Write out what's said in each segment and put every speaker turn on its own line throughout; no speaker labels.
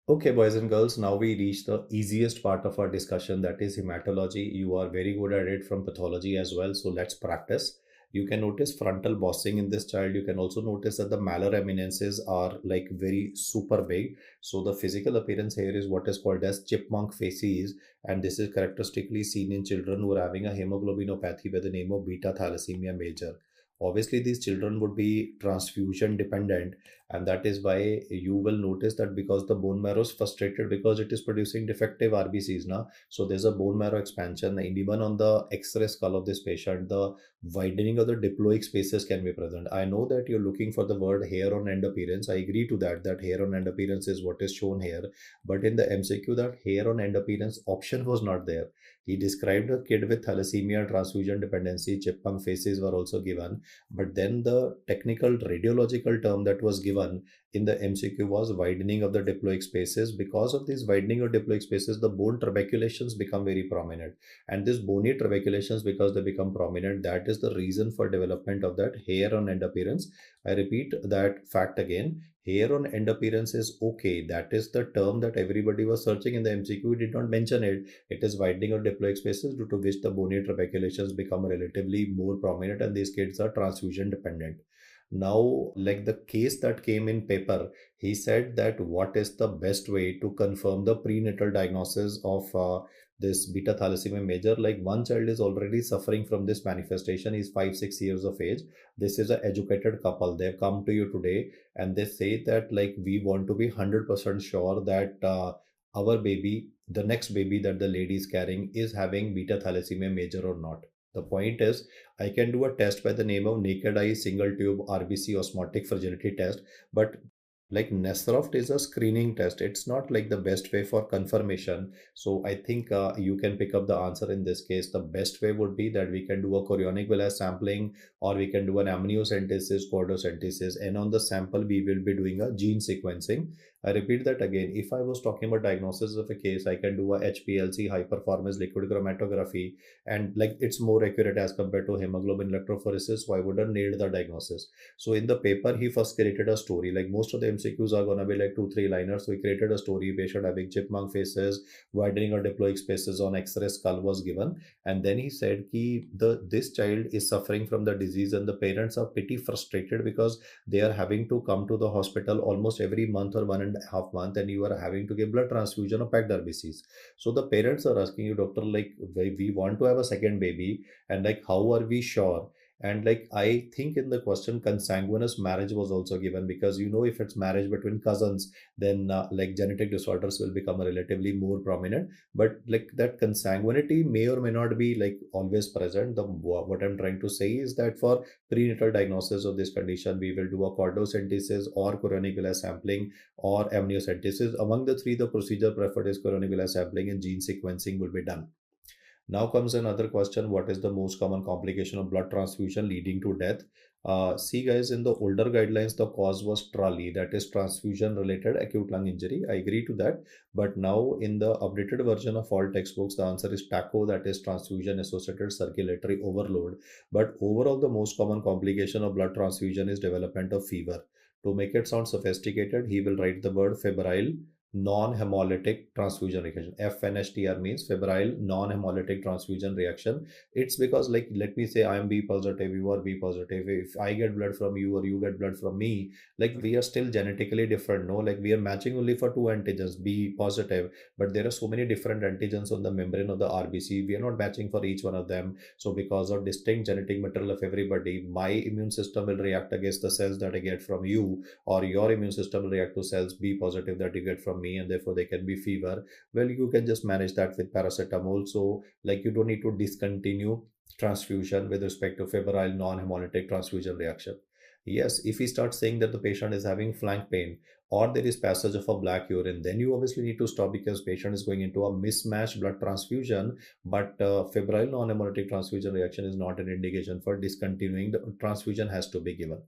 Okay, boys and girls, now we reach the easiest part of our discussion, that is hematology. You are very good at it from pathology as well, so let's practice. You can notice frontal bossing in this child. You can also notice that the malar eminences are like very super big. So the physical appearance here is what is called as chipmunk facies, and this is characteristically seen in children who are having a hemoglobinopathy by the name of beta thalassemia major. Obviously, these children would be transfusion dependent, and that is why you will notice that because the bone marrow is frustrated because it is producing defective RBCs now. So there's a bone marrow expansion, and even on the X-ray skull of this patient, the widening of the diploic spaces can be present. I know that you're looking for the word hair on end appearance. I agree to that hair on end appearance is what is shown here, but in the MCQ that hair on end appearance option was not there. He described a kid with thalassemia, transfusion dependency, chipmunk faces were also given, but then the technical radiological term that was given in the MCQ was widening of the diploic spaces. Because of this widening of diploic spaces, the bone trabeculations become very prominent. And this bony trabeculations, because they become prominent, that is the reason for development of that hair on end appearance. I repeat that fact again. Hair on end appearance is okay. That is the term that everybody was searching in the MCQ. We did not mention it. It is widening of diploic spaces due to which the bony trabeculations become relatively more prominent, and these kids are transfusion dependent. Now, like the case that came in paper, he said that what is the best way to confirm the prenatal diagnosis of this beta thalassemia major? Like one child is already suffering from this manifestation. He's 5 6 years of age. This is an educated couple. They've come to you today and they say that like we want to be 100% sure that our baby, the next baby that the lady is carrying, is having beta thalassemia major or not. The point is, I can do a test by the name of naked eye single tube RBC osmotic fragility test, but like Nesroft is a screening test. It's not like the best way for confirmation. So I think you can pick up the answer in this case. The best way would be that we can do a chorionic villus sampling, or we can do an amniocentesis, chordocentesis, and on the sample we will be doing a gene sequencing. I repeat that again. If I was talking about diagnosis of a case, I can do a HPLC, high performance liquid chromatography, and like it's more accurate as compared to hemoglobin electrophoresis. So I wouldn't need the diagnosis. So in the paper, he first created a story. Like most of the MCQs are gonna be like 2 3 liners. So he created a story. Patient having chipmunk faces, widening or diploic spaces on X-ray skull was given, and then he said ki this child is suffering from the disease, and the parents are pretty frustrated because they are having to come to the hospital almost every month or 1.5 months, and you are having to give blood transfusion of packed RBCs. So the parents are asking you, doctor, like we want to have a second baby, and like how are we sure? And like I think in the question consanguineous marriage was also given, because if it's marriage between cousins, then like genetic disorders will become relatively more prominent. But like that consanguinity may or may not be like always present. The what I'm trying to say is that for prenatal diagnosis of this condition, we will do a chordocentesis or chorionic villus sampling or amniocentesis. Among the three, the procedure preferred is chorionic villus sampling, and gene sequencing will be done. Now comes another question: what is the most common complication of blood transfusion leading to death? See, guys, in the older guidelines, the cause was TRALI, that is transfusion related acute lung injury. I agree to that. But now, in the updated version of all textbooks, the answer is TACO, that is transfusion associated circulatory overload. But overall, the most common complication of blood transfusion is development of fever. To make it sound sophisticated, he will write the word febrile non-hemolytic transfusion reaction. FNHTR means febrile non-hemolytic transfusion reaction. It's because, like, let me say I am B positive, you are B positive. If I get blood from you or you get blood from me, like we are still genetically different. No, like we are matching only for two antigens, B positive, but there are so many different antigens on the membrane of the RBC. We are not matching for each one of them. So because of distinct genetic material of everybody, my immune system will react against the cells that I get from you, or your immune system will react to cells B positive that you get from me, and therefore they can be fever. Well, you can just manage that with paracetamol. So like you don't need to discontinue transfusion with respect to febrile non-hemolytic transfusion reaction. Yes, if we start saying that the patient is having flank pain or there is passage of a black urine, then you obviously need to stop, because patient is going into a mismatched blood transfusion. But febrile non-hemolytic transfusion reaction is not an indication for discontinuing. The transfusion has to be given.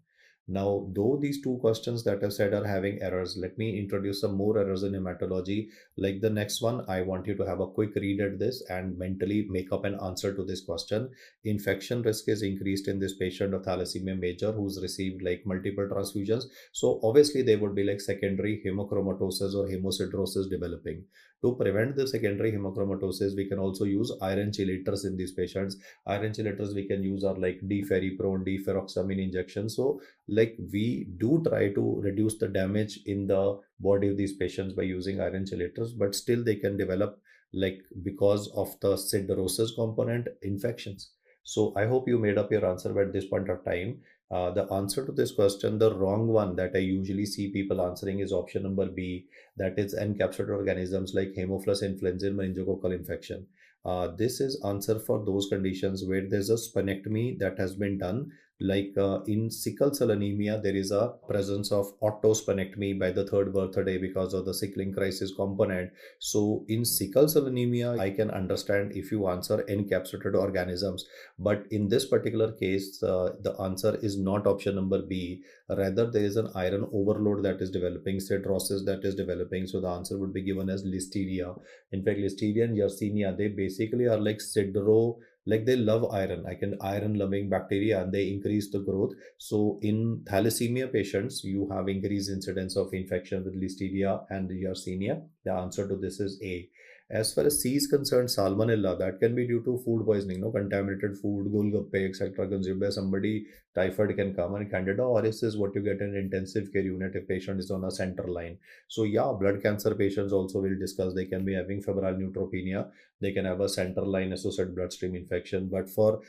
Now, though these two questions that I've said are having errors, let me introduce some more errors in hematology. Like the next one, I want you to have a quick read at this and mentally make up an answer to this question. Infection risk is increased in this patient of thalassemia major who's received like multiple transfusions. So obviously there would be like secondary hemochromatosis or hemosidrosis developing. To prevent the secondary hemochromatosis, we can also use iron chelators in these patients. Iron chelators we can use are like deferriprone, deferoxamine injections. So like we do try to reduce the damage in the body of these patients by using iron chelators, but still they can develop like because of the siderosis component infections. So I hope you made up your answer at this point of time. The answer to this question, the wrong one that I usually see people answering is option number B, that is encapsulated organisms like Haemophilus influenzae meningococcal infection. This is answer for those conditions where there's a splenectomy that has been done. Like in sickle cell anemia, there is a presence of autosplenectomy by the third birthday because of the sickling crisis component. So in sickle cell anemia, I can understand if you answer encapsulated organisms, but in this particular case, the answer is not option number B. Rather, there is an iron overload that is developing, siderosis that is developing. So the answer would be given as listeria. In fact, listeria and yersinia, they basically are like sidero, like they love iron, I can iron loving bacteria, and they increase the growth. So in thalassemia patients, you have increased incidence of infection with listeria and yersinia. The answer to this is A. As far as C is concerned, salmonella, that can be due to food poisoning, no, contaminated food, golgappe, etc., consumed by somebody. Typhoid can come, and candida auris is what you get in intensive care unit if patient is on a center line. So yeah, blood cancer patients also will discuss, they can be having febrile neutropenia, they can have a center line associated bloodstream infection. But for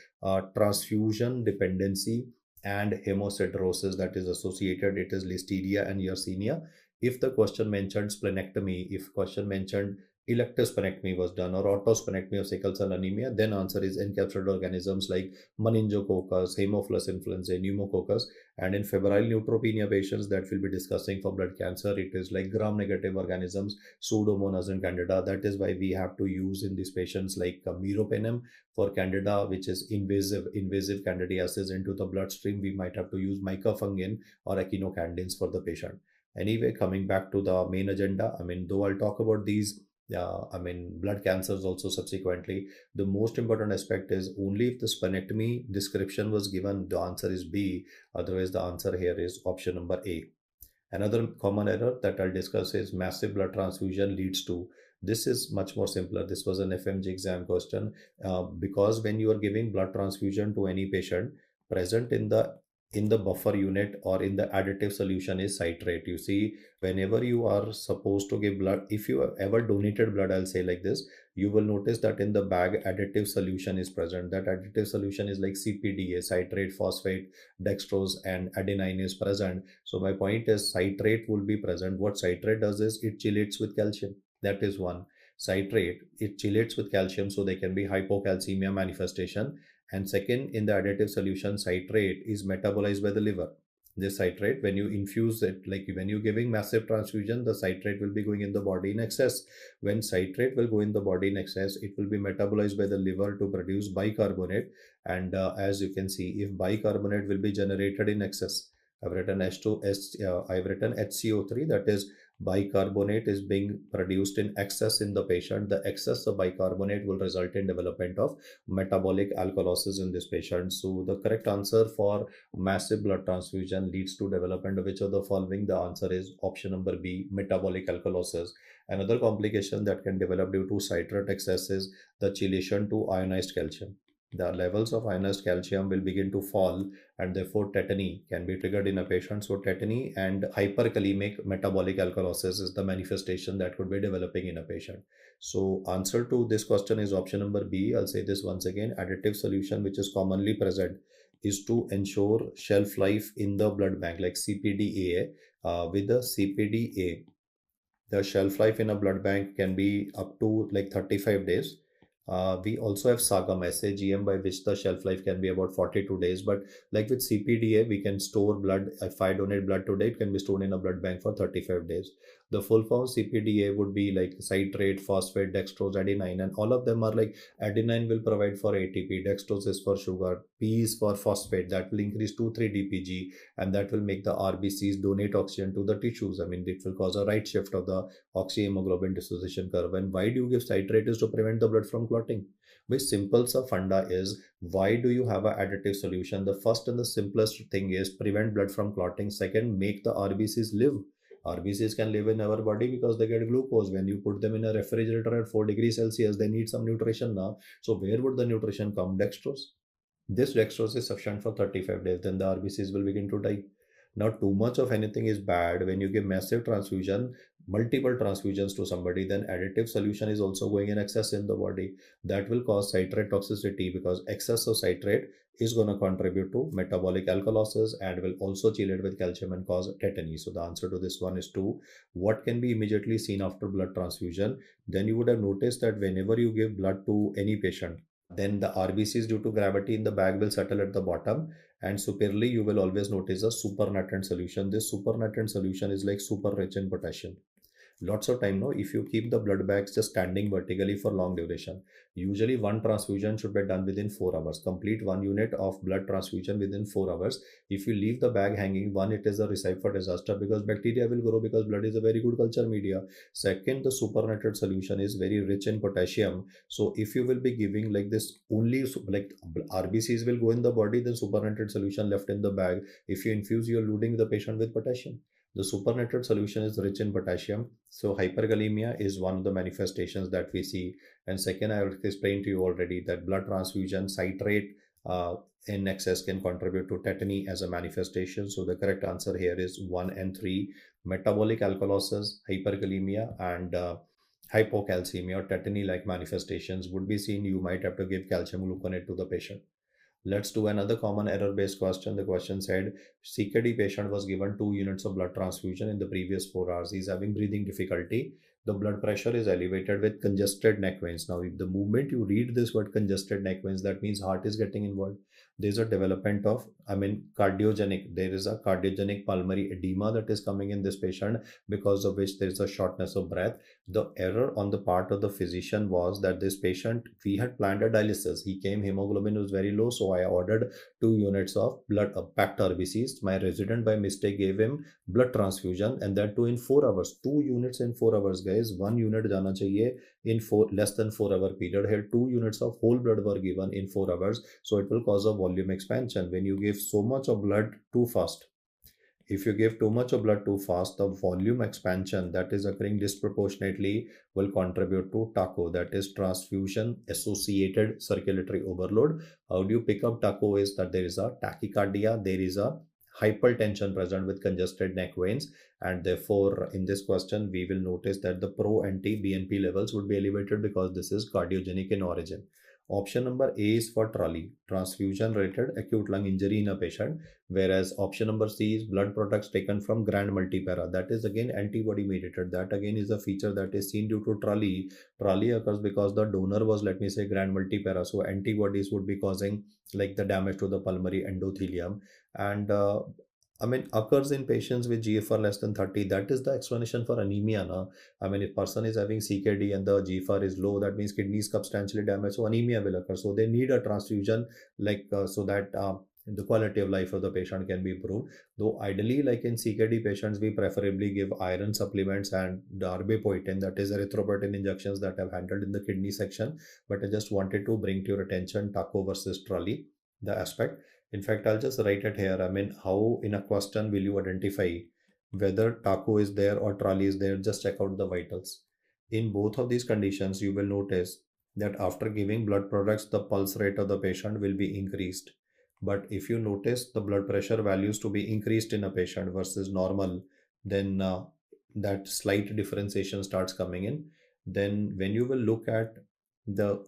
transfusion dependency and hemosidrosis that is associated, it is listeria and yersinia. If the question mentioned splenectomy, if question mentioned elective splenectomy was done or autosplenectomy of sickle cell anemia, then answer is encapsulated organisms like meningococcus, Haemophilus influenzae, pneumococcus. And in febrile neutropenia patients that we'll be discussing for blood cancer, it is like gram-negative organisms, Pseudomonas and Candida. That is why we have to use in these patients like meropenem for Candida, which is invasive candidiasis into the bloodstream. We might have to use micafungin or echinocandins for the patient. Anyway, coming back to the main agenda, I mean, though I'll talk about these blood cancers also subsequently. The most important aspect is only if the splenectomy description was given, the answer is B. Otherwise, the answer here is option number A. Another common error that I'll discuss is massive blood transfusion leads to. This is much more simpler. This was an FMG exam question because when you are giving blood transfusion to any patient, present in the buffer unit or in the additive solution is citrate. You see, whenever you are supposed to give blood, if you have ever donated blood, I'll say like this, you will notice that in the bag additive solution is present. That additive solution is like CPDA, citrate, phosphate, dextrose, and adenine is present. So my point is citrate will be present. What citrate does is it chelates with calcium. That is one. Citrate, it chelates with calcium, so there can be hypocalcemia manifestation. And second, in the additive solution, citrate is metabolized by the liver. This citrate, when you infuse it, like when you're giving massive transfusion, the citrate will be going in the body in excess. When citrate will go in the body in excess, it will be metabolized by the liver to produce bicarbonate. And as you can see, if bicarbonate will be generated in excess, I've written H2S, I've written HCO3, that is bicarbonate is being produced in excess in the patient. The excess of bicarbonate will result in development of metabolic alkalosis in this patient. So the correct answer for massive blood transfusion leads to development of which of the following? The answer is option number B, metabolic alkalosis. Another complication that can develop due to citrate excess is the chelation to ionized calcium. The levels of ionized calcium will begin to fall, and therefore tetany can be triggered in a patient. So tetany and hyperkalemic metabolic alkalosis is the manifestation that could be developing in a patient. So answer to this question is option number B. I'll say this once again. Additive solution which is commonly present is to ensure shelf life in the blood bank, like CPDA. With the CPDA, the shelf life in a blood bank can be up to like 35 days. We also have SAGM, SAGM, by which the shelf life can be about 42 days. But like with CPDA, we can store blood. If I donate blood today, it can be stored in a blood bank for 35 days. The full form CPDA would be like citrate, phosphate, dextrose, adenine, and all of them are like adenine will provide for ATP, dextrose is for sugar, P is for phosphate that will increase 2-3 DPG, and that will make the RBCs donate oxygen to the tissues. I mean, it will cause a right shift of the oxyhemoglobin dissociation curve. And why do you give citrate is to prevent the blood from clotting. Which simple sub funda is, why do you have an additive solution? The first and the simplest thing is prevent blood from clotting. Second, make the RBCs live. RBCs can live in our body because they get glucose. When you put them in a refrigerator at 4 degrees Celsius, they need some nutrition now. So where would the nutrition come? Dextrose. This dextrose is sufficient for 35 days, then the RBCs will begin to die. Now, too much of anything is bad. When you give massive transfusion, multiple transfusions to somebody, then additive solution is also going in excess in the body. That will cause citrate toxicity because excess of citrate is going to contribute to metabolic alkalosis and will also chelate with calcium and cause tetany. So the answer to this one is 2. What can be immediately seen after blood transfusion? Then you would have noticed that whenever you give blood to any patient, then the RBCs due to gravity in the bag will settle at the bottom, and superiorly you will always notice a supernatant solution. This supernatant solution is like super rich in potassium. Lots of time now, if you keep the blood bags just standing vertically for long duration, usually one transfusion should be done within 4 hours. Complete 1 unit of blood transfusion within 4 hours. If you leave the bag hanging, one, it is a recipe for disaster because bacteria will grow because blood is a very good culture media. Second, the supernatant solution is very rich in potassium. So if you will be giving like this, only like RBCs will go in the body, then supernatant solution left in the bag. If you infuse, you're loading the patient with potassium. The supernatant solution is rich in potassium. So hyperkalemia is one of the manifestations that we see. And second, I have explained to you already that blood transfusion, citrate in excess can contribute to tetany as a manifestation. So the correct answer here is 1 and 3. Metabolic alkalosis, hyperkalemia, and hypocalcemia or tetany-like manifestations would be seen. You might have to give calcium gluconate to the patient. Let's do another common error-based question. The question said, CKD patient was given 2 units of blood transfusion in the previous 4 hours. He's having breathing difficulty. The blood pressure is elevated with congested neck veins. Now, if the moment you read this word congested neck veins, that means heart is getting involved. There's a development of, cardiogenic. There is a cardiogenic pulmonary edema that is coming in this patient, because of which there is a shortness of breath. The error on the part of the physician was that this patient, we had planned a dialysis. He came, hemoglobin was very low, so I ordered 2 units of blood packed RBCs. My resident by mistake gave him blood transfusion, and that too in 4 hours. 2 units in 4 hours, guys. 1 unit jana chahiye in less than 4 hour period. Here 2 units of whole blood were given in 4 hours, so it will cause a volume expansion. When you give so much of blood too fast, if you give too much of blood too fast, the volume expansion that is occurring disproportionately will contribute to TACO, that is transfusion associated circulatory overload. How do you pick up TACO is that there is a tachycardia, there is a hypertension present with congested neck veins, and therefore in this question we will notice that the pro-anti-BNP levels would be elevated because this is cardiogenic in origin. Option number A is for TRALI, transfusion related acute lung injury in a patient, whereas option number C is blood products taken from grand multipara. That is again antibody mediated. That again is a feature that is seen due to TRALI. TRALI occurs because the donor was, let me say, grand multipara. So antibodies would be causing like the damage to the pulmonary endothelium, and occurs in patients with GFR less than 30. That is the explanation for anemia. Na? If person is having CKD and the GFR is low, that means kidney is substantially damaged, so anemia will occur. So they need a transfusion, so that the quality of life of the patient can be improved. Though ideally, like in CKD patients, we preferably give iron supplements and darbepoetin, that is erythropoietin injections that I've handled in the kidney section. But I just wanted to bring to your attention TACO versus TRALI, the aspect. In fact, I'll just write it here. How in a question will you identify whether TACO is there or TRALI is there? Just check out the vitals. In both of these conditions, you will notice that after giving blood products, the pulse rate of the patient will be increased. But if you notice the blood pressure values to be increased in a patient versus normal, then that slight differentiation starts coming in. Then when you will look at the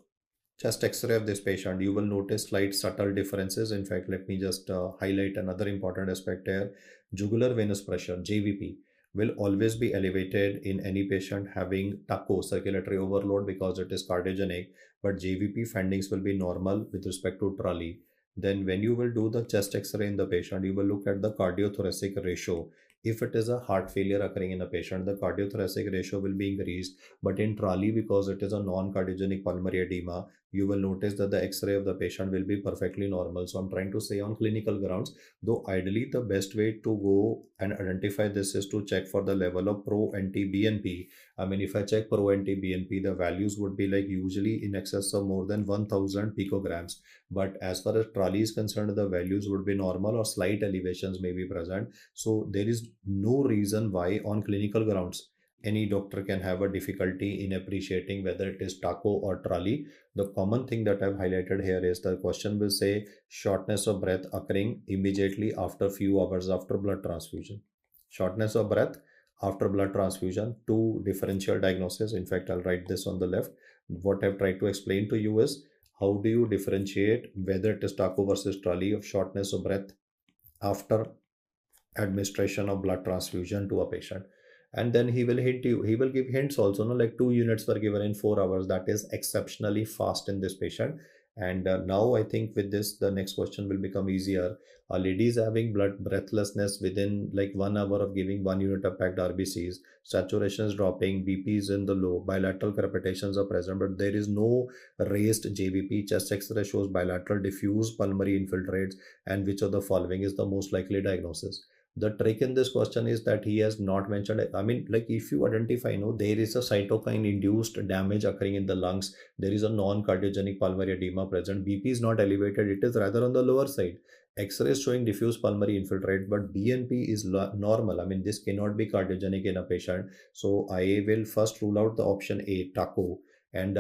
chest x-ray of this patient, you will notice slight subtle differences. In fact, let me just highlight another important aspect here. Jugular venous pressure, JVP, will always be elevated in any patient having TACO, circulatory overload, because it is cardiogenic, but JVP findings will be normal with respect to TRALI. Then when you will do the chest x-ray in the patient, you will look at the cardiothoracic ratio. If it is a heart failure occurring in a patient, the cardiothoracic ratio will be increased. But in TRALI, because it is a non-cardiogenic pulmonary edema, you will notice that the X-ray of the patient will be perfectly normal. So I'm trying to say on clinical grounds, though ideally the best way to go and identify this is to check for the level of pro-NT-BNP. I mean, if I check pro-NT-BNP, the values would be like usually in excess of more than 1000 picograms. But as far as TRALI is concerned, the values would be normal or slight elevations may be present. So there is no reason why on clinical grounds any doctor can have a difficulty in appreciating whether it is TACO or TRALI. The common thing that I've highlighted here is the question will say shortness of breath occurring immediately after few hours after blood transfusion. Shortness of breath after blood transfusion, two differential diagnoses. In fact, I'll write this on the left. What I've tried to explain to you is how do you differentiate whether it is TACO versus TRALI of shortness of breath after administration of blood transfusion to a patient. And then he will hint you, he will give hints also, no, like 2 units were given in 4 hours. That is exceptionally fast in this patient. And now I think with this the next question will become easier. A lady is having blood breathlessness within like 1 hour of giving 1 unit of packed RBCs, saturation is dropping, BP is in the low, bilateral crepitations are present, but there is no raised JVP. Chest X-ray shows bilateral diffuse pulmonary infiltrates, and which of the following is the most likely diagnosis? The trick in this question is that he has not mentioned, I mean, like if you identify, there is a cytokine induced damage occurring in the lungs, there is a non-cardiogenic pulmonary edema present, BP is not elevated, it is rather on the lower side, X-ray is showing diffuse pulmonary infiltrate, but BNP is normal. I mean, this cannot be cardiogenic in a patient. So I will first rule out the option A, TACO. And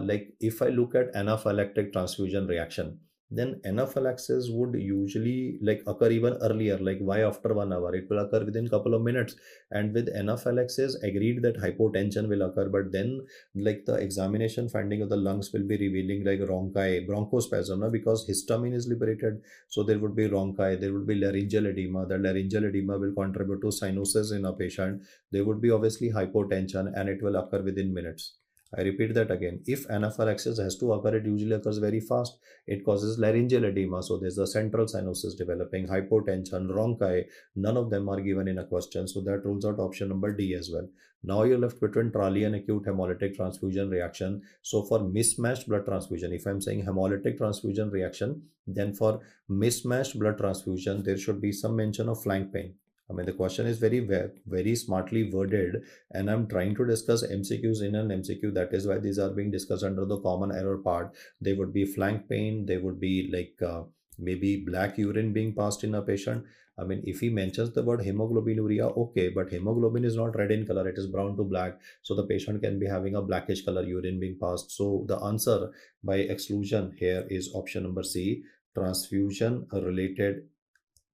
like if I look at anaphylactic transfusion reaction, then anaphylaxis would usually like occur even earlier. Like why after 1 hour? It will occur within couple of minutes. And with anaphylaxis, agreed that hypotension will occur, but then like the examination finding of the lungs will be revealing like bronchospasm, no? Because histamine is liberated. So there would be rhonchi, there would be laryngeal edema. The laryngeal edema will contribute to cyanosis in a patient. There would be obviously hypotension, and it will occur within minutes. I repeat that again. If anaphylaxis has to occur, it usually occurs very fast. It causes laryngeal edema. So there's a central cyanosis developing, hypotension, rhonchi. None of them are given in a question. So that rules out option number D as well. Now you're left between TRALI and acute hemolytic transfusion reaction. So for mismatched blood transfusion, if I'm saying hemolytic transfusion reaction, then for mismatched blood transfusion, there should be some mention of flank pain. I mean, the question is very smartly worded, and I'm trying to discuss MCQs in an MCQ. That is why these are being discussed under the common error part. They would be flank pain. They would be like maybe black urine being passed in a patient. I mean, if he mentions the word hemoglobinuria, okay, but hemoglobin is not red in color. It is brown to black. So the patient can be having a blackish color urine being passed. So the answer by exclusion here is option number C, transfusion related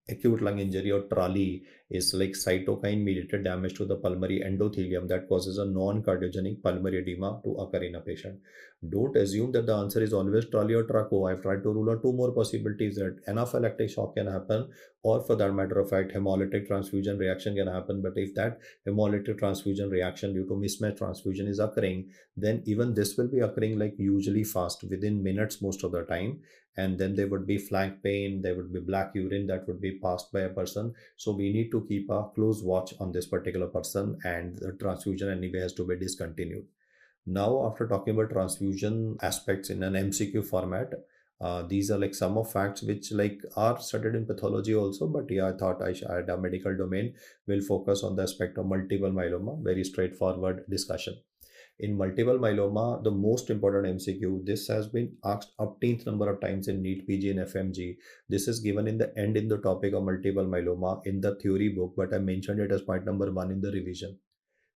acute lung injury or TRALI is like cytokine mediated damage to the pulmonary endothelium that causes a non-cardiogenic pulmonary edema to occur in a patient. Don't assume that the answer is always TRALI or TRACO. I've tried to rule out two more possibilities, that anaphylactic shock can happen, or for that matter of fact, hemolytic transfusion reaction can happen. But if that hemolytic transfusion reaction due to mismatched transfusion is occurring, then even this will be occurring like usually fast within minutes most of the time. And then there would be flank pain, there would be black urine that would be passed by a person. So we need to keep a close watch on this particular person, and the transfusion anyway has to be discontinued. Now, after talking about transfusion aspects in an MCQ format, these are like some of facts which like are studied in pathology also, but yeah, I thought I had a medical domain will focus on the aspect of multiple myeloma. Very straightforward discussion. In multiple myeloma, the most important MCQ, this has been asked upteenth number of times in NEET, PG and FMG. This is given in the end in the topic of multiple myeloma in the theory book, but I mentioned it as point number 1 in the revision.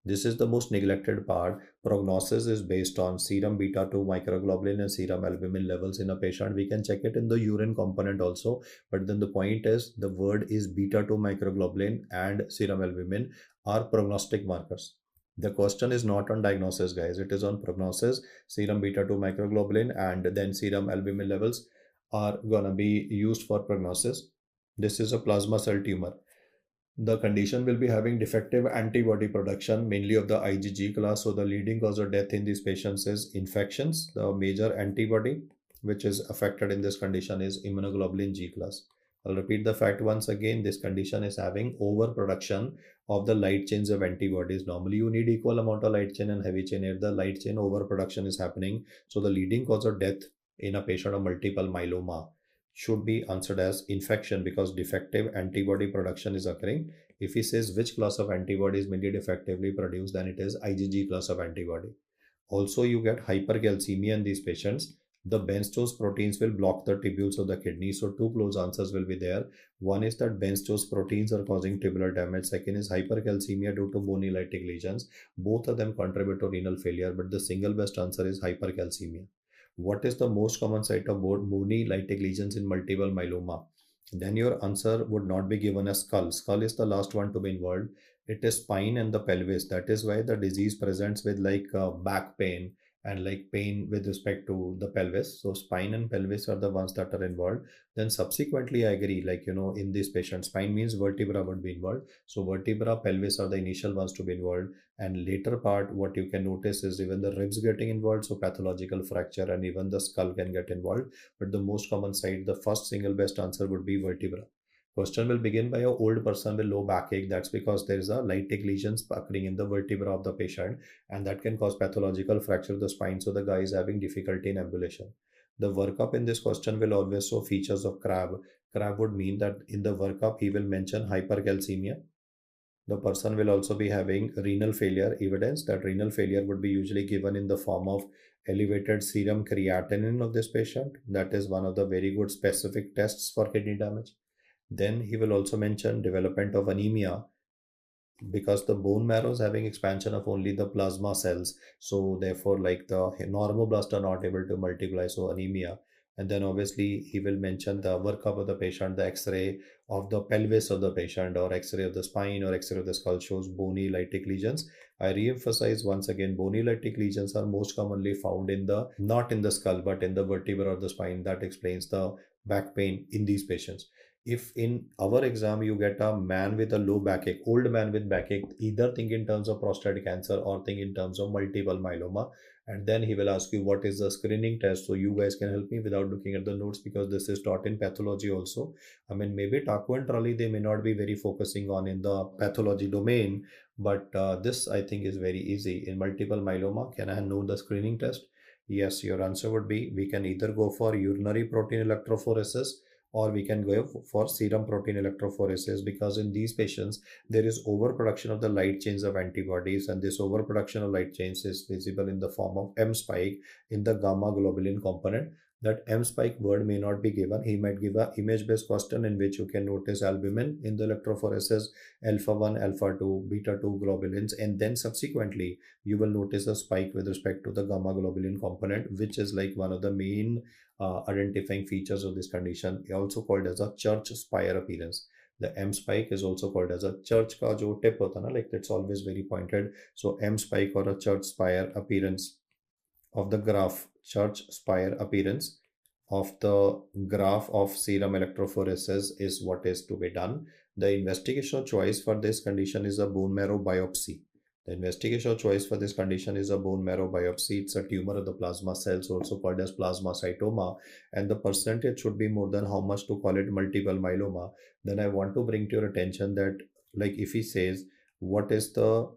This is the most neglected part. Prognosis is based on serum beta 2 microglobulin and serum albumin levels in a patient. We can check it in the urine component also. But then the point is the word is beta 2 microglobulin and serum albumin are prognostic markers. The question is not on diagnosis, guys. It is on prognosis. Serum beta 2 microglobulin and then serum albumin levels are gonna be used for prognosis. This is a plasma cell tumor. The condition will be having defective antibody production, mainly of the IgG class. So the leading cause of death in these patients is infections. The major antibody which is affected in this condition is immunoglobulin G class. I'll repeat the fact once again. This condition is having overproduction of the light chains of antibodies. Normally, you need equal amount of light chain and heavy chain. If the light chain overproduction is happening, so the leading cause of death in a patient of multiple myeloma should be answered as infection, because defective antibody production is occurring. If he says which class of antibody is mainly defectively produced, then it is IgG class of antibody. Also, you get hypercalcemia in these patients. The Benzose proteins will block the tubules of the kidney. So two close answers will be there. One is that Benzose proteins are causing tubular damage. Second is hypercalcemia due to bony lytic lesions. Both of them contribute to renal failure, but the single best answer is hypercalcemia. What is the most common site of bony lytic lesions in multiple myeloma? Then your answer would not be given as skull. Skull is the last one to be involved. It is spine and the pelvis. That is why the disease presents with like back pain and like pain with respect to the pelvis. So spine and pelvis are the ones that are involved. Then subsequently, I agree, like, in this patient, spine means vertebra would be involved. So vertebra, pelvis are the initial ones to be involved. And later part, what you can notice is even the ribs getting involved. So pathological fracture and even the skull can get involved. But the most common site, the first single best answer would be vertebra. Question will begin by an old person with low backache. That's because there is a lytic lesions occurring in the vertebra of the patient, and that can cause pathological fracture of the spine. So the guy is having difficulty in ambulation. The workup in this question will always show features of CRAB. CRAB would mean that in the workup he will mention hypercalcemia. The person will also be having renal failure evidence. That renal failure would be usually given in the form of elevated serum creatinine of this patient. That is one of the very good specific tests for kidney damage. Then he will also mention development of anemia, because the bone marrow is having expansion of only the plasma cells. So therefore, like the normoblasts are not able to multiply, so anemia. And then obviously he will mention the workup of the patient, the X-ray of the pelvis of the patient, or X-ray of the spine, or X-ray of the skull shows bony lytic lesions. I re-emphasize once again, bony lytic lesions are most commonly found in the, not in the skull, but in the vertebra or the spine. That explains the back pain in these patients. If in our exam you get a man with a low backache, old man with backache, either think in terms of prostate cancer or think in terms of multiple myeloma, and then he will ask you what is the screening test. So you guys can help me without looking at the notes, because this is taught in pathology also. I mean, maybe Taku and Trolley they may not be very focusing on in the pathology domain, but this I think is very easy. In multiple myeloma, can I know the screening test? Yes, your answer would be, we can either go for urinary protein electrophoresis, or we can go for serum protein electrophoresis, because in these patients there is overproduction of the light chains of antibodies, and this overproduction of light chains is visible in the form of M spike in the gamma globulin component. That M spike word may not be given. He might give a image based question in which you can notice albumin in the electrophoresis, alpha 1, alpha 2, beta 2 globulins, and then subsequently you will notice a spike with respect to the gamma globulin component, which is like one of the main identifying features of this condition, also called as a church spire appearance. The M spike is also called as a church ka jo tip hota na, like it's always very pointed. So M spike or a church spire appearance of the graph, church spire appearance of the graph of serum electrophoresis is what is to be done. The investigation choice for this condition is a bone marrow biopsy. The investigational choice for this condition is a bone marrow biopsy. It's a tumor of the plasma cells, also called as plasmacytoma, and the percentage should be more than how much to call it multiple myeloma. Then I want to bring to your attention that, like, if he says, what is the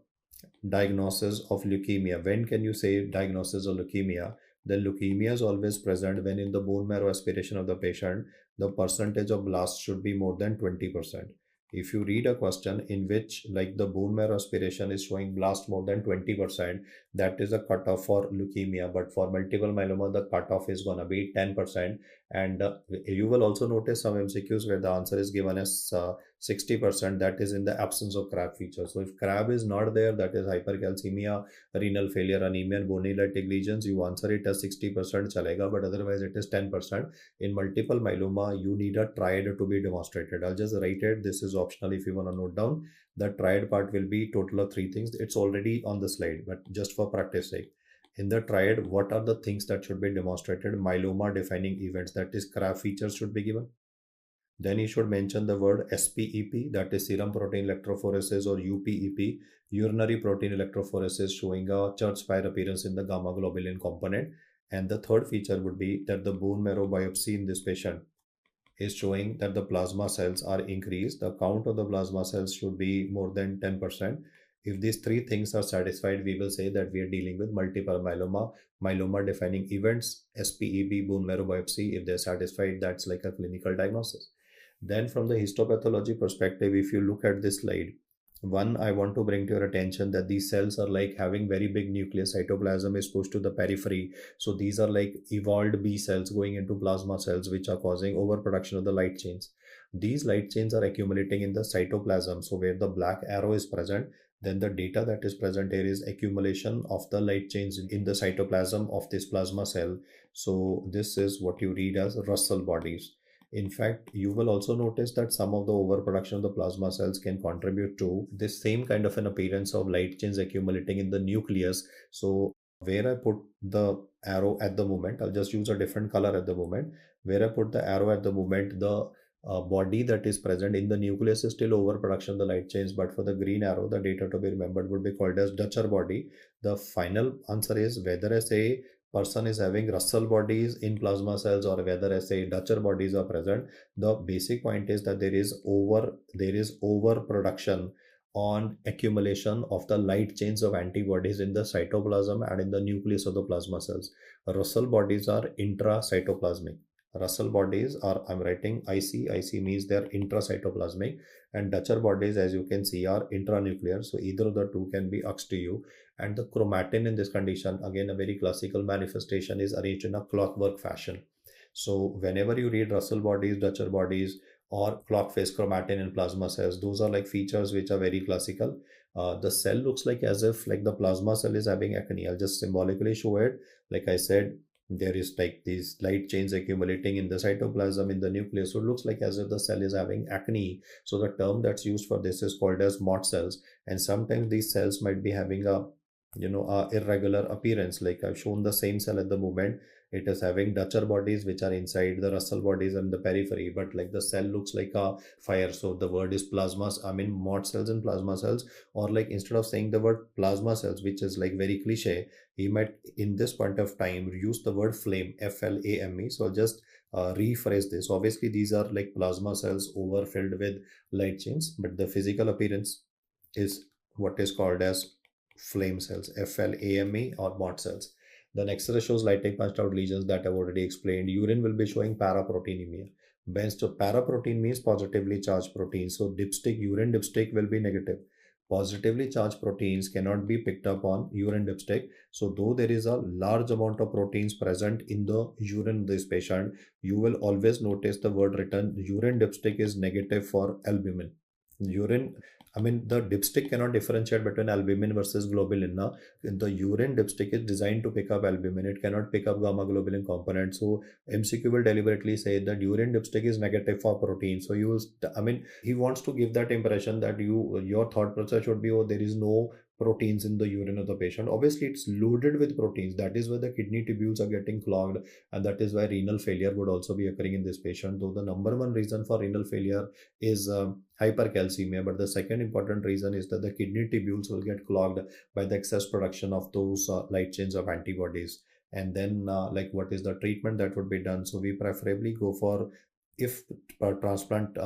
diagnosis of leukemia? When can you say diagnosis of leukemia? Then leukemia is always present when in the bone marrow aspiration of the patient, the percentage of blasts should be more than 20%. If you read a question in which like the bone marrow aspiration is showing blast more than 20%, that is a cutoff for leukemia. But for multiple myeloma, the cutoff is going to be 10%. And you will also notice some MCQs where the answer is given as 60%. That is in the absence of CRAB feature. So if CRAB is not there, that is hypercalcemia, renal failure, anemia, and bony lytic lesions, you answer it as 60% chalega, but otherwise it is 10%. In multiple myeloma, you need a triad to be demonstrated. I'll just write it. This is optional if you want to note down. The triad part will be total of 3 things. It's already on the slide, but just for practice sake. In the triad, what are the things that should be demonstrated? Myeloma defining events, that is CRAB features should be given. Then he should mention the word SPEP, that is serum protein electrophoresis, or UPEP, urinary protein electrophoresis, showing a church spire appearance in the gamma globulin component. And the third feature would be that the bone marrow biopsy in this patient is showing that the plasma cells are increased. The count of the plasma cells should be more than 10%. If these three things are satisfied, we will say that we are dealing with multiple myeloma, myeloma defining events, SPEB, bone marrow biopsy. If they're satisfied, that's like a clinical diagnosis. Then from the histopathology perspective, if you look at this slide, one, I want to bring to your attention that these cells are like having very big nucleus. Cytoplasm is pushed to the periphery. So these are like evolved B cells going into plasma cells, which are causing overproduction of the light chains. These light chains are accumulating in the cytoplasm. So where the black arrow is present, then the data that is present here is accumulation of the light chains in the cytoplasm of this plasma cell. So this is what you read as Russell bodies. In fact, you will also notice that some of the overproduction of the plasma cells can contribute to this same kind of an appearance of light chains accumulating in the nucleus. So where I put the arrow at the moment, I'll just use a different color at the moment. Where I put the arrow at the moment, the body that is present in the nucleus is still overproduction of the light chains, but for the green arrow, the data to be remembered would be called as Dutcher body. The final answer is whether I say person is having Russell bodies in plasma cells or whether I say Dutcher bodies are present. The basic point is that there is overproduction on accumulation of the light chains of antibodies in the cytoplasm and in the nucleus of the plasma cells. Russell bodies are intracytoplasmic. Russell bodies are, I'm writing IC. IC means they're intracytoplasmic, and Dutcher bodies, as you can see, are intranuclear. So either of the two can be asked to you. And the chromatin in this condition, again, a very classical manifestation, is arranged in a clockwork fashion. So whenever you read Russell bodies, Dutcher bodies, or clock phase chromatin in plasma cells, those are like features which are very classical. The cell looks like as if like the plasma cell is having acne. I'll just symbolically show it. Like I said, there is like these light chains accumulating in the cytoplasm in the nucleus. So it looks like as if the cell is having acne. So the term that's used for this is called as Mott cells. And sometimes these cells might be having a irregular appearance. Like I've shown the same cell at the moment. It is having Dutcher bodies which are inside, the Russell bodies and the periphery, but like the cell looks like a fire. So the word is plasmas, I mean Mott cells and plasma cells, or like instead of saying the word plasma cells, which is like very cliche, he might in this point of time use the word flame, FLAME. So just rephrase this. Obviously these are like plasma cells overfilled with light chains, but the physical appearance is what is called as flame cells, FLAME or Mott cells. The next ray shows lighting punched out lesions that I've already explained. Urine will be showing paraproteinemia. Bench to paraprotein means positively charged protein. So dipstick, urine dipstick will be negative. Positively charged proteins cannot be picked up on urine dipstick. So though there is a large amount of proteins present in the urine of this patient, you will always notice the word written urine dipstick is negative for albumin. Urine, I mean, the dipstick cannot differentiate between albumin versus globulin. Now, the urine dipstick is designed to pick up albumin. It cannot pick up gamma globulin component. So MCQ will deliberately say that urine dipstick is negative for protein. So you will, I mean, he wants to give that impression that your thought process should be, oh, there is no proteins in the urine of the patient. Obviously, it's loaded with proteins. That is why the kidney tubules are getting clogged, and that is why renal failure would also be occurring in this patient. Though the number one reason for renal failure is hypercalcemia, but the second important reason is that the kidney tubules will get clogged by the excess production of those light chains of antibodies. And then like what is the treatment that would be done? So we preferably go for, if transplant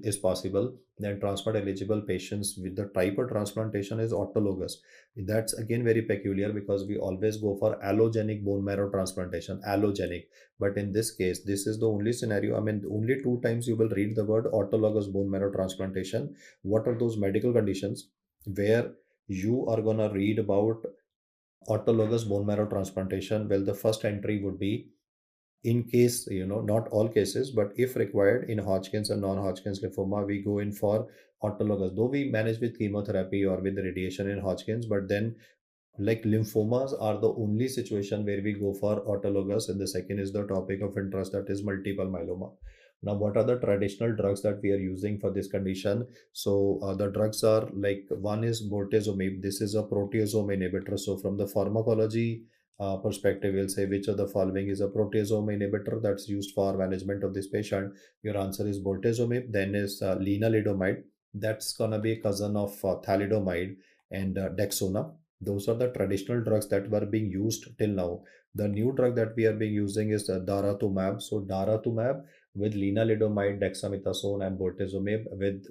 is possible, then transplant eligible patients with the type of transplantation is autologous. That's again very peculiar because we always go for allogenic bone marrow transplantation, allogenic. But in this case, this is the only scenario, only two times you will read the word autologous bone marrow transplantation. What are those medical conditions where you are gonna read about autologous bone marrow transplantation? Well, the first entry would be, in case, not all cases, but if required in Hodgkin's and non-Hodgkin's lymphoma, we go in for autologous. Though we manage with chemotherapy or with radiation in Hodgkin's, but then like lymphomas are the only situation where we go for autologous. And the second is the topic of interest, that is multiple myeloma. Now, what are the traditional drugs that we are using for this condition? So the drugs are like, one is bortezomib. This is a proteasome inhibitor. So from the pharmacology perspective, we'll say which of the following is a proteasome inhibitor that's used for management of this patient. Your answer is bortezomib. Then is lenalidomide. That's gonna be a cousin of thalidomide and Dexona. Those are the traditional drugs that were being used till now. The new drug that we are being using is daratumab. So daratumab, with lenalidomide, dexamethasone, and bortezomib,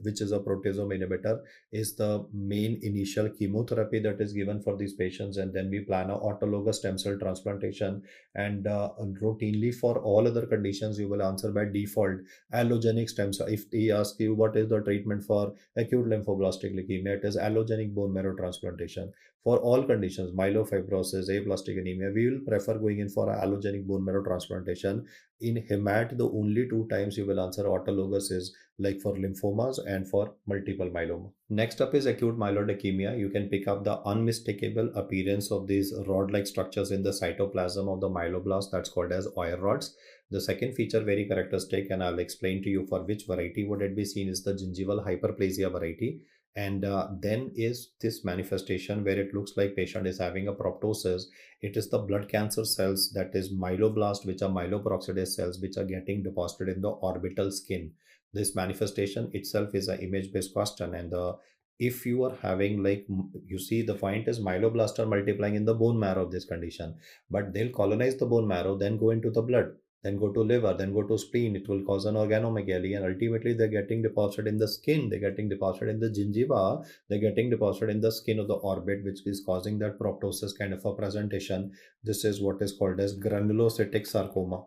which is a proteasome inhibitor, is the main initial chemotherapy that is given for these patients. And then we plan a autologous stem cell transplantation. And routinely for all other conditions, you will answer by default allogenic stem cell. If he asks you what is the treatment for acute lymphoblastic leukemia, it is allogenic bone marrow transplantation. For all conditions, myelofibrosis, aplastic anemia, we will prefer going in for allogenic bone marrow transplantation. In hemat, the only two times you will answer autologous is like for lymphomas and for multiple myeloma. Next up is acute myeloid leukemia. You can pick up the unmistakable appearance of these rod-like structures in the cytoplasm of the myeloblast, that's called as Oyer rods. The second feature, very characteristic, and I'll explain to you for which variety would it be seen, is the gingival hyperplasia variety. And then is this manifestation where it looks like patient is having a proptosis. It is the blood cancer cells, that is myeloblast, which are myeloperoxidase cells, which are getting deposited in the orbital skin. This manifestation itself is an image based question. And if you are having, like, you see, the point is myeloblast are multiplying in the bone marrow of this condition, but they'll colonize the bone marrow, then go into the blood, then go to liver, then go to spleen. It will cause an organomegaly, and ultimately they're getting deposited in the skin, they're getting deposited in the gingiva, they're getting deposited in the skin of the orbit, which is causing that proptosis kind of a presentation. This is what is called as granulocytic sarcoma.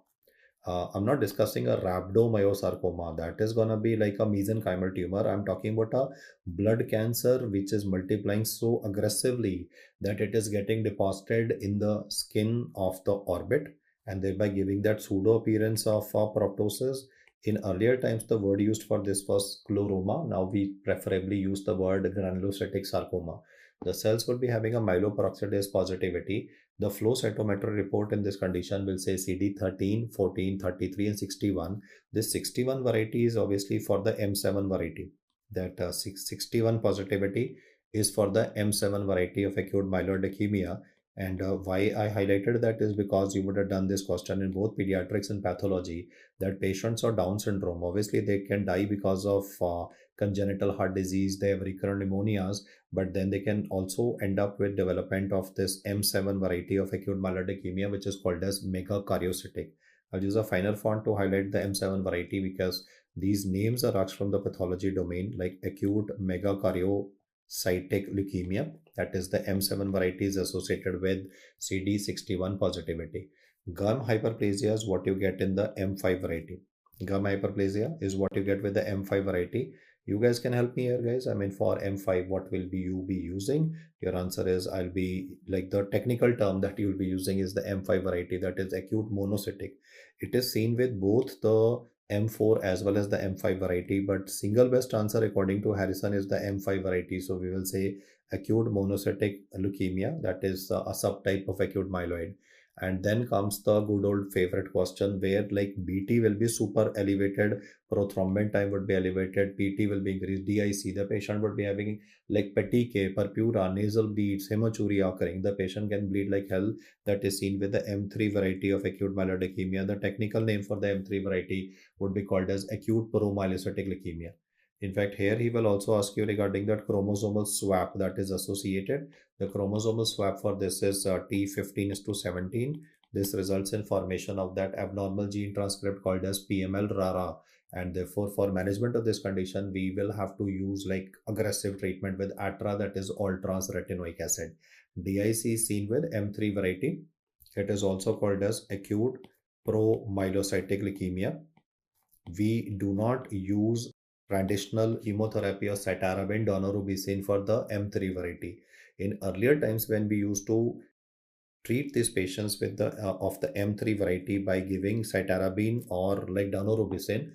I'm not discussing a rhabdomyosarcoma. That is gonna be like a mesenchymal tumor. I'm talking about a blood cancer which is multiplying so aggressively that it is getting deposited in the skin of the orbit, and thereby giving that pseudo appearance of proptosis. In earlier times, the word used for this was scleroma. Now we preferably use the word granulocytic sarcoma. The cells will be having a myeloperoxidase positivity. The flow cytometry report in this condition will say CD13, 14, 33, and 61. This 61 variety is obviously for the M7 variety. That 61 positivity is for the M7 variety of acute myeloid leukemia. And why I highlighted that is because you would have done this question in both pediatrics and pathology, that patients are Down syndrome. Obviously, they can die because of congenital heart disease, they have recurrent pneumonias, but then they can also end up with development of this M7 variety of acute myeloid leukemia, which is called as megakaryocytic. I'll use a finer font to highlight the M7 variety because these names are asked from the pathology domain, like acute megakaryocytic leukemia. That is the M7 variety is associated with CD61 positivity. Gum hyperplasia is what you get in the M5 variety. Gum hyperplasia is what you get with the M5 variety. You guys can help me here, guys. I mean, for M5, what will be you be using? Your answer is, I'll be like, the technical term that you'll be using is the M5 variety, that is acute monocytic. It is seen with both the M4 as well as the M5 variety, but single best answer according to Harrison is the M5 variety. So we will say acute monocytic leukemia, that is a subtype of acute myeloid. And then comes the good old favorite question where, like, BT will be super elevated, prothrombin time would be elevated, PT will be increased, DIC, the patient would be having like petechiae, purpura, nasal bleeds, hematuria occurring. The patient can bleed like hell. That is seen with the M3 variety of acute myeloid leukemia. The technical name for the M3 variety would be called as acute promyelocytic leukemia. In fact, here he will also ask you regarding that chromosomal swap that is associated. The chromosomal swap for this is T15:17. This results in formation of that abnormal gene transcript called as PML-RARA. And therefore, for management of this condition, we will have to use like aggressive treatment with ATRA, that is all trans retinoic acid. DIC is seen with M3 variety. It is also called as acute promyelocytic leukemia. We do not use traditional chemotherapy or cytarabine daunorubicin for the M3 variety. In earlier times, when we used to treat these patients with the of the M3 variety by giving cytarabine or like daunorubicin,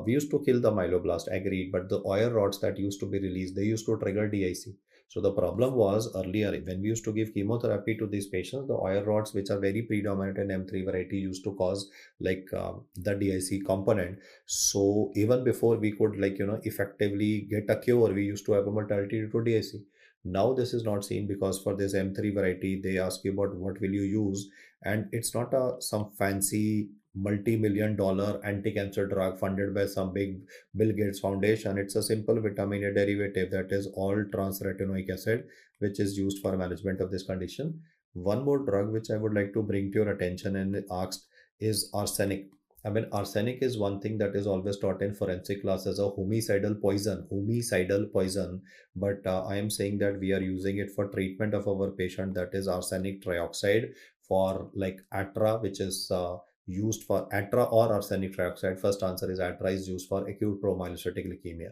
we used to kill the myeloblast, agreed, but the Oyer rods that used to be released, they used to trigger DIC. So the problem was earlier when we used to give chemotherapy to these patients, the Oyer rods, which are very predominant in M3 variety, used to cause like the DIC component. So even before we could, like, effectively get a cure, we used to have a mortality due to DIC. Now this is not seen because for this M3 variety, they ask you about what will you use, and it's not some fancy multi-million-dollar anti-cancer drug funded by some big Bill Gates Foundation. It's a simple vitamin A derivative, that is all trans-retinoic acid, which is used for management of this condition. One more drug which I would like to bring to your attention and asked is arsenic. I mean, arsenic is one thing that is always taught in forensic class as a homicidal poison. But I am saying that we are using it for treatment of our patient, that is arsenic trioxide, for like ATRA, which is used for ATRA or arsenic trioxide. First answer is ATRA is used for acute promyelocytic leukemia.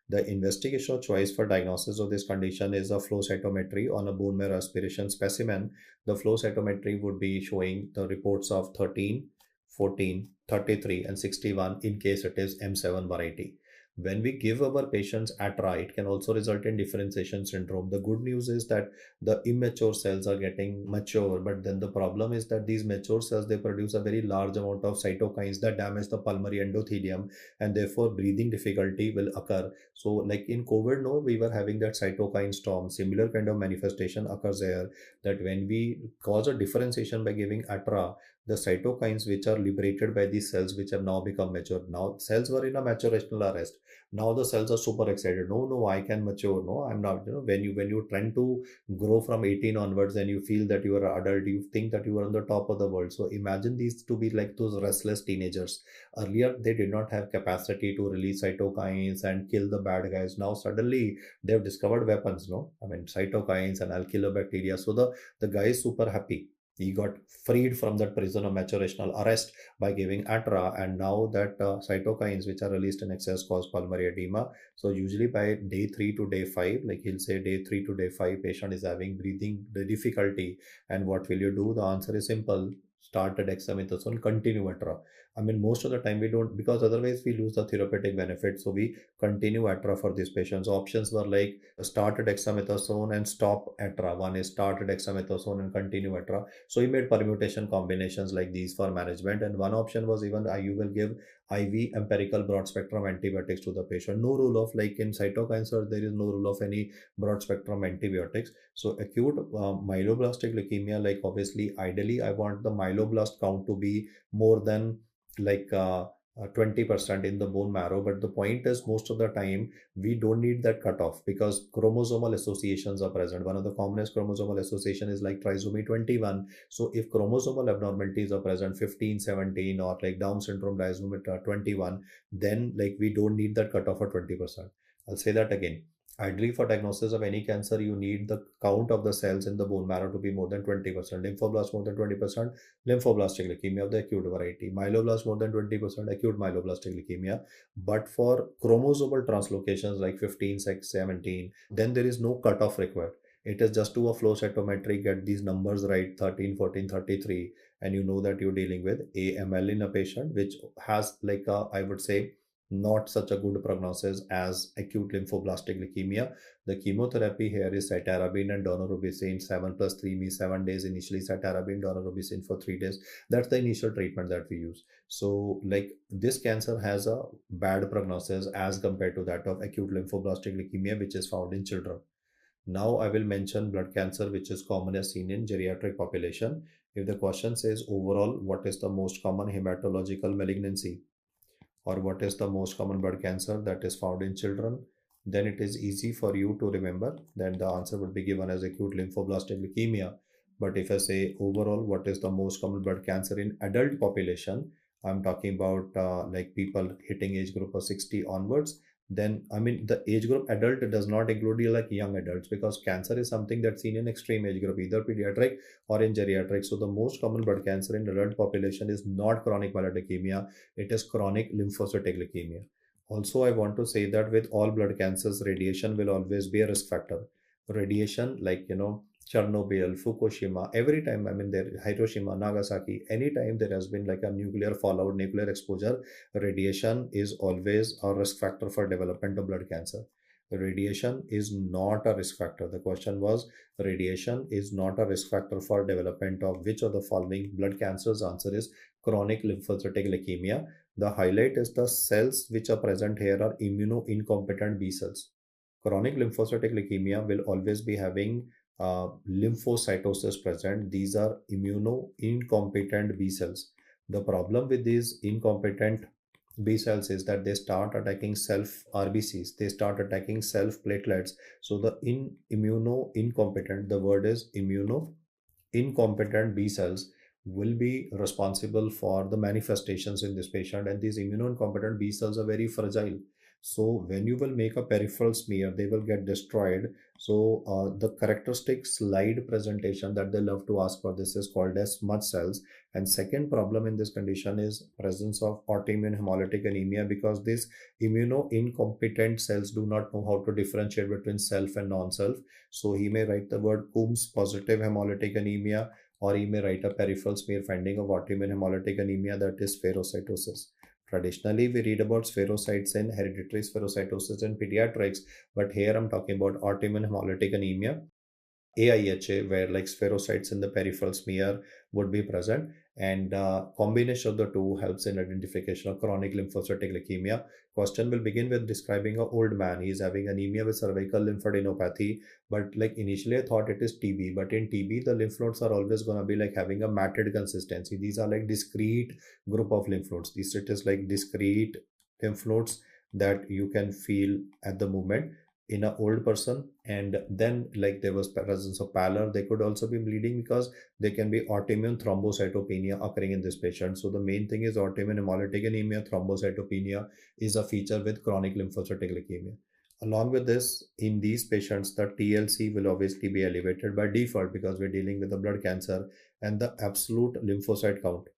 The investigation choice for diagnosis of this condition is a flow cytometry on a bone marrow aspiration specimen. The flow cytometry would be showing the reports of 13, 14, 33, and 61 in case it is M7 variety. When we give our patients ATRA, it can also result in differentiation syndrome. The good news is that the immature cells are getting mature, but then the problem is that these mature cells, they produce a very large amount of cytokines that damage the pulmonary endothelium, and therefore breathing difficulty will occur. So like in COVID, no, we were having that cytokine storm. Similar kind of manifestation occurs there, that when we cause a differentiation by giving ATRA, the cytokines which are liberated by these cells which have now become mature. Now cells were in a maturational arrest. Now the cells are super excited. No, no, I can mature. No, I'm not. When you tend to grow from 18 onwards and you feel that you are an adult, you think that you are on the top of the world. So imagine these to be like those restless teenagers. Earlier, they did not have capacity to release cytokines and kill the bad guys. Now suddenly they've discovered weapons. No, I mean cytokines and alkylobacteria. So the guy is super happy. He got freed from that prison of maturational arrest by giving ATRA, and now that cytokines which are released in excess cause pulmonary edema. So usually by day 3 to day 5, like he'll say day 3 to day 5, patient is having breathing difficulty. And what will you do? The answer is simple. Start at dexamethasone, continue ATRA. I mean, most of the time we don't, because otherwise we lose the therapeutic benefit. So we continue ATRA for these patients. Options were like start at dexamethasone and stop ATRA. One is start at dexamethasone and continue ATRA. So he made permutation combinations like these for management. And one option was even you will give IV empirical broad spectrum antibiotics to the patient. No rule of like in cytocancer, there is no rule of any broad spectrum antibiotics. So acute myeloblastic leukemia, like obviously, ideally, I want the myeloblast count to be more than like 20% in the bone marrow. But the point is, most of the time, we don't need that cutoff because chromosomal associations are present. One of the commonest chromosomal association is like trisomy 21. So if chromosomal abnormalities are present, 15, 17, or like Down syndrome trisomy 21, then like we don't need that cutoff for 20%. I'll say that again. Ideally, for diagnosis of any cancer, you need the count of the cells in the bone marrow to be more than 20%. Lymphoblast more than 20%, lymphoblastic leukemia of the acute variety. Myeloblast more than 20%, acute myeloblastic leukemia. But for chromosomal translocations like 15, 6, 17, then there is no cutoff required. It is just do a flow cytometry, get these numbers right, 13, 14, 33, and you know that you're dealing with AML in a patient, which has like a, I would say, not such a good prognosis as acute lymphoblastic leukemia. The chemotherapy here is cytarabine and daunorubicin. 7 plus 3 means 7 days initially, cytarabine, daunorubicin for 3 days. That's the initial treatment that we use. So like this cancer has a bad prognosis as compared to that of acute lymphoblastic leukemia, which is found in children. Now I will mention blood cancer, which is commonly seen in geriatric population. If the question says overall, what is the most common hematological malignancy, or what is the most common blood cancer that is found in children, then it is easy for you to remember. Then the answer would be given as acute lymphoblastic leukemia. But if I say overall, what is the most common blood cancer in adult population, I'm talking about like people hitting age group of 60 onwards. Then I mean the age group adult does not include like young adults, because cancer is something that's seen in extreme age group, either pediatric or in geriatric. So the most common blood cancer in adult population is not chronic myeloid leukemia, it is chronic lymphocytic leukemia. Also, I want to say that with all blood cancers, radiation will always be a risk factor. Radiation, like Chernobyl, Fukushima, every time, I mean, there, Hiroshima, Nagasaki, anytime there has been like a nuclear fallout, nuclear exposure, radiation is always a risk factor for development of blood cancer. Radiation is not a risk factor. The question was, radiation is not a risk factor for development of which of the following blood cancers? Answer is chronic lymphocytic leukemia. The highlight is the cells which are present here are immuno-incompetent B cells. Chronic lymphocytic leukemia will always be having lymphocytosis present. These are immuno-incompetent B cells. The problem with these incompetent B cells is that they start attacking self RBCs, they start attacking self platelets. So the immuno incompetent, the word is immuno incompetent B cells, will be responsible for the manifestations in this patient, and these immunocompetent B cells are very fragile. So when you will make a peripheral smear, they will get destroyed. So the characteristic slide presentation that they love to ask for this is called as smudge cells. And second problem in this condition is presence of autoimmune hemolytic anemia, because these immuno-incompetent cells do not know how to differentiate between self and non-self. So he may write the word Coombs positive hemolytic anemia, or he may write a peripheral smear finding of autoimmune hemolytic anemia, that is spherocytosis. Traditionally, we read about spherocytes in hereditary spherocytosis in pediatrics, but here I'm talking about autoimmune hemolytic anemia, AIHA, where like spherocytes in the peripheral smear would be present, and combination of the two helps in identification of chronic lymphocytic leukemia. Question will begin with describing an old man. He's having anemia with cervical lymphadenopathy, but like initially I thought it is TB, but in TB the lymph nodes are always going to be like having a matted consistency. These are like discrete group of lymph nodes. These it is like discrete lymph nodes that you can feel at the moment in an old person. And then like there was presence of pallor. They could also be bleeding because there can be autoimmune thrombocytopenia occurring in this patient. So the main thing is autoimmune hemolytic anemia. Thrombocytopenia is a feature with chronic lymphocytic leukemia. Along with this, in these patients, the TLC will obviously be elevated by default because we're dealing with a blood cancer, and the absolute lymphocyte count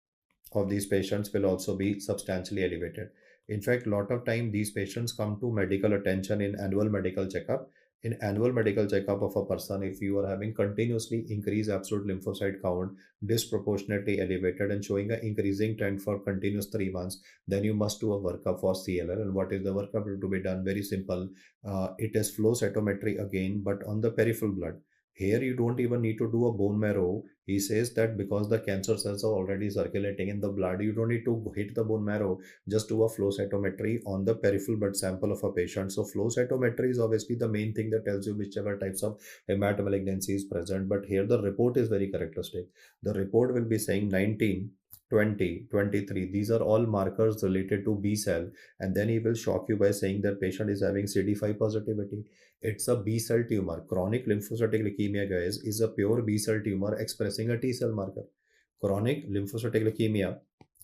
of these patients will also be substantially elevated. In fact, a lot of time these patients come to medical attention in annual medical checkup. In annual medical checkup of a person, if you are having continuously increased absolute lymphocyte count, disproportionately elevated and showing an increasing trend for continuous 3 months, then you must do a workup for CLL. And what is the workup to be done? Very simple. It is flow cytometry again, but on the peripheral blood. Here you don't even need to do a bone marrow. He says that because the cancer cells are already circulating in the blood, you don't need to hit the bone marrow, just do a flow cytometry on the peripheral blood sample of a patient. So flow cytometry is obviously the main thing that tells you whichever types of hematomalignancy is present. But here the report is very characteristic. The report will be saying 19, 20, 23. These are all markers related to B cell. And then he will shock you by saying that patient is having CD5 positivity. It's a B cell tumor. Chronic lymphocytic leukemia, guys, is a pure B cell tumor expressing a T cell marker. Chronic lymphocytic leukemia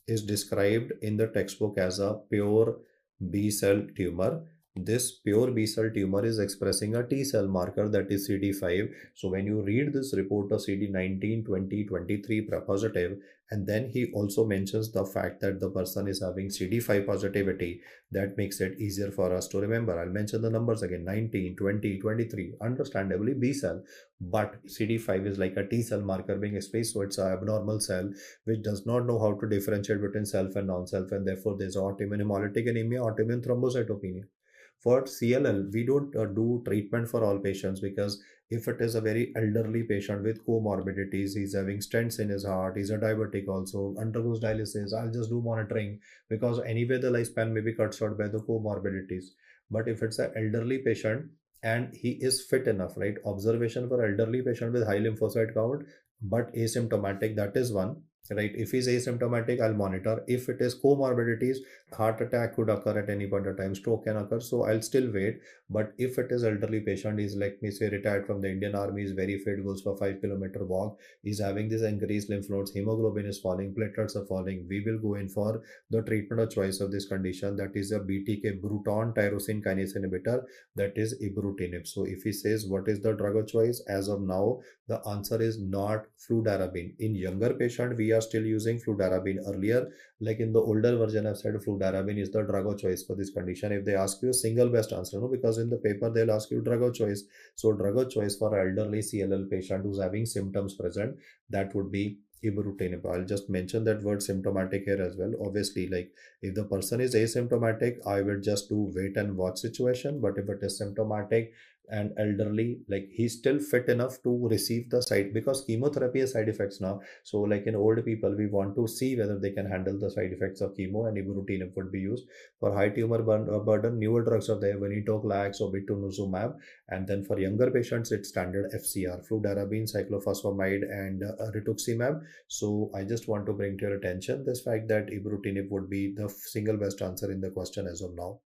is described in the textbook as a pure B cell tumor. This pure B cell tumor is expressing a T cell marker, that is CD5. So when you read this report of CD19, 20, 23 positive, and then he also mentions the fact that the person is having CD5 positivity, that makes it easier for us to remember. I'll mention the numbers again: 19, 20, 23. Understandably B cell, but CD5 is like a T cell marker being expressed, so it's an abnormal cell which does not know how to differentiate between self and non-self, and therefore there's autoimmune hemolytic anemia, autoimmune thrombocytopenia. For CLL, we don't do treatment for all patients, because if it is a very elderly patient with comorbidities, he's having stents in his heart, he's a diabetic also, undergoes dialysis, I'll just do monitoring because anyway the lifespan may be cut short by the comorbidities. But if it's an elderly patient and he is fit enough, right? Observation for elderly patient with high lymphocyte count but asymptomatic, that is one. Right, if he's asymptomatic, I'll monitor. If it is comorbidities, heart attack could occur at any point of time, stroke can occur, so I'll still wait. But if it is elderly patient, is like me say retired from the Indian Army, is very fit, goes for 5 kilometer walk, is having this increased lymph nodes, hemoglobin is falling, platelets are falling, we will go in for the treatment of choice of this condition, that is a BTK, Bruton tyrosine kinase inhibitor, that is ibrutinib. So if he says what is the drug of choice, as of now the answer is not fludarabine. In younger patient we are still using fludarabine. Earlier, like in the older version, I've said fludarabine is the drug of choice for this condition. If they ask you a single best answer, no, because in the paper they'll ask you drug of choice. So drug of choice for elderly CLL patient who's having symptoms present, that would be ibrutinib. I'll just mention that word symptomatic here as well. Obviously, like if the person is asymptomatic, I will just do wait and watch situation. But if it is symptomatic and elderly, like he's still fit enough to receive the side, because chemotherapy has side effects now. So like in old people, we want to see whether they can handle the side effects of chemo, and ibrutinib would be used. For high tumor burden, newer drugs are there, venetoclax or obinutuzumab. And then for younger patients, it's standard FCR, fludarabine, cyclophosphamide, and rituximab. So I just want to bring to your attention this fact that ibrutinib would be the single best answer in the question as of now.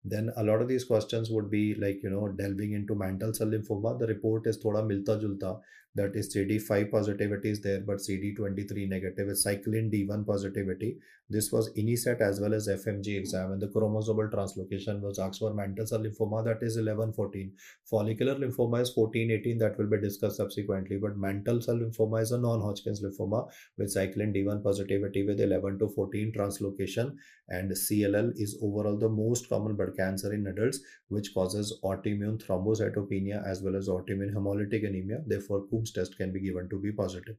Then a lot of these questions would be like, delving into mantle cell lymphoma. The report is thoda milta julta. that is CD5 positivity is there, but CD23 negative is cyclin D1 positivity. This was INISET as well as FMG exam, and the chromosomal translocation was asked for mantle cell lymphoma, that is 11-14. Follicular lymphoma is 14-18, that will be discussed subsequently, but mantle cell lymphoma is a non-Hodgkin's lymphoma with cyclin D1 positivity with 11 to 14 translocation, and CLL is overall the most common blood cancer in adults, which causes autoimmune thrombocytopenia as well as autoimmune hemolytic anemia. Therefore, Coombs test can be given to be positive.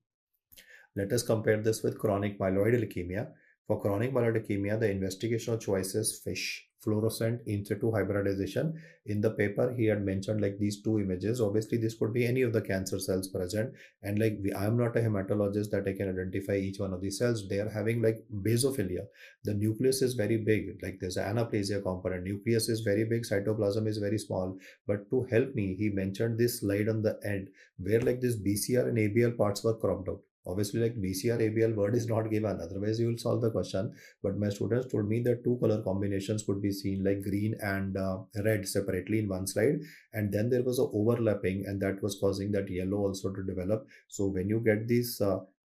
Let us compare this with chronic myeloid leukemia. For chronic myeloid leukemia, the investigational choice is FISH, fluorescent in situ hybridization. In the paper, he had mentioned like these two images. Obviously, this could be any of the cancer cells present. And like I am not a hematologist that I can identify each one of these cells. They are having like basophilia. The nucleus is very big. Like there's an anaplasia component. Nucleus is very big. Cytoplasm is very small. But to help me, he mentioned this slide on the end where like this BCR and ABL parts were cropped out. Obviously, like BCR ABL word is not given, otherwise you will solve the question. But my students told me that two color combinations could be seen, like green and red separately in one slide, and then there was a overlapping, and that was causing that yellow also to develop. So when you get these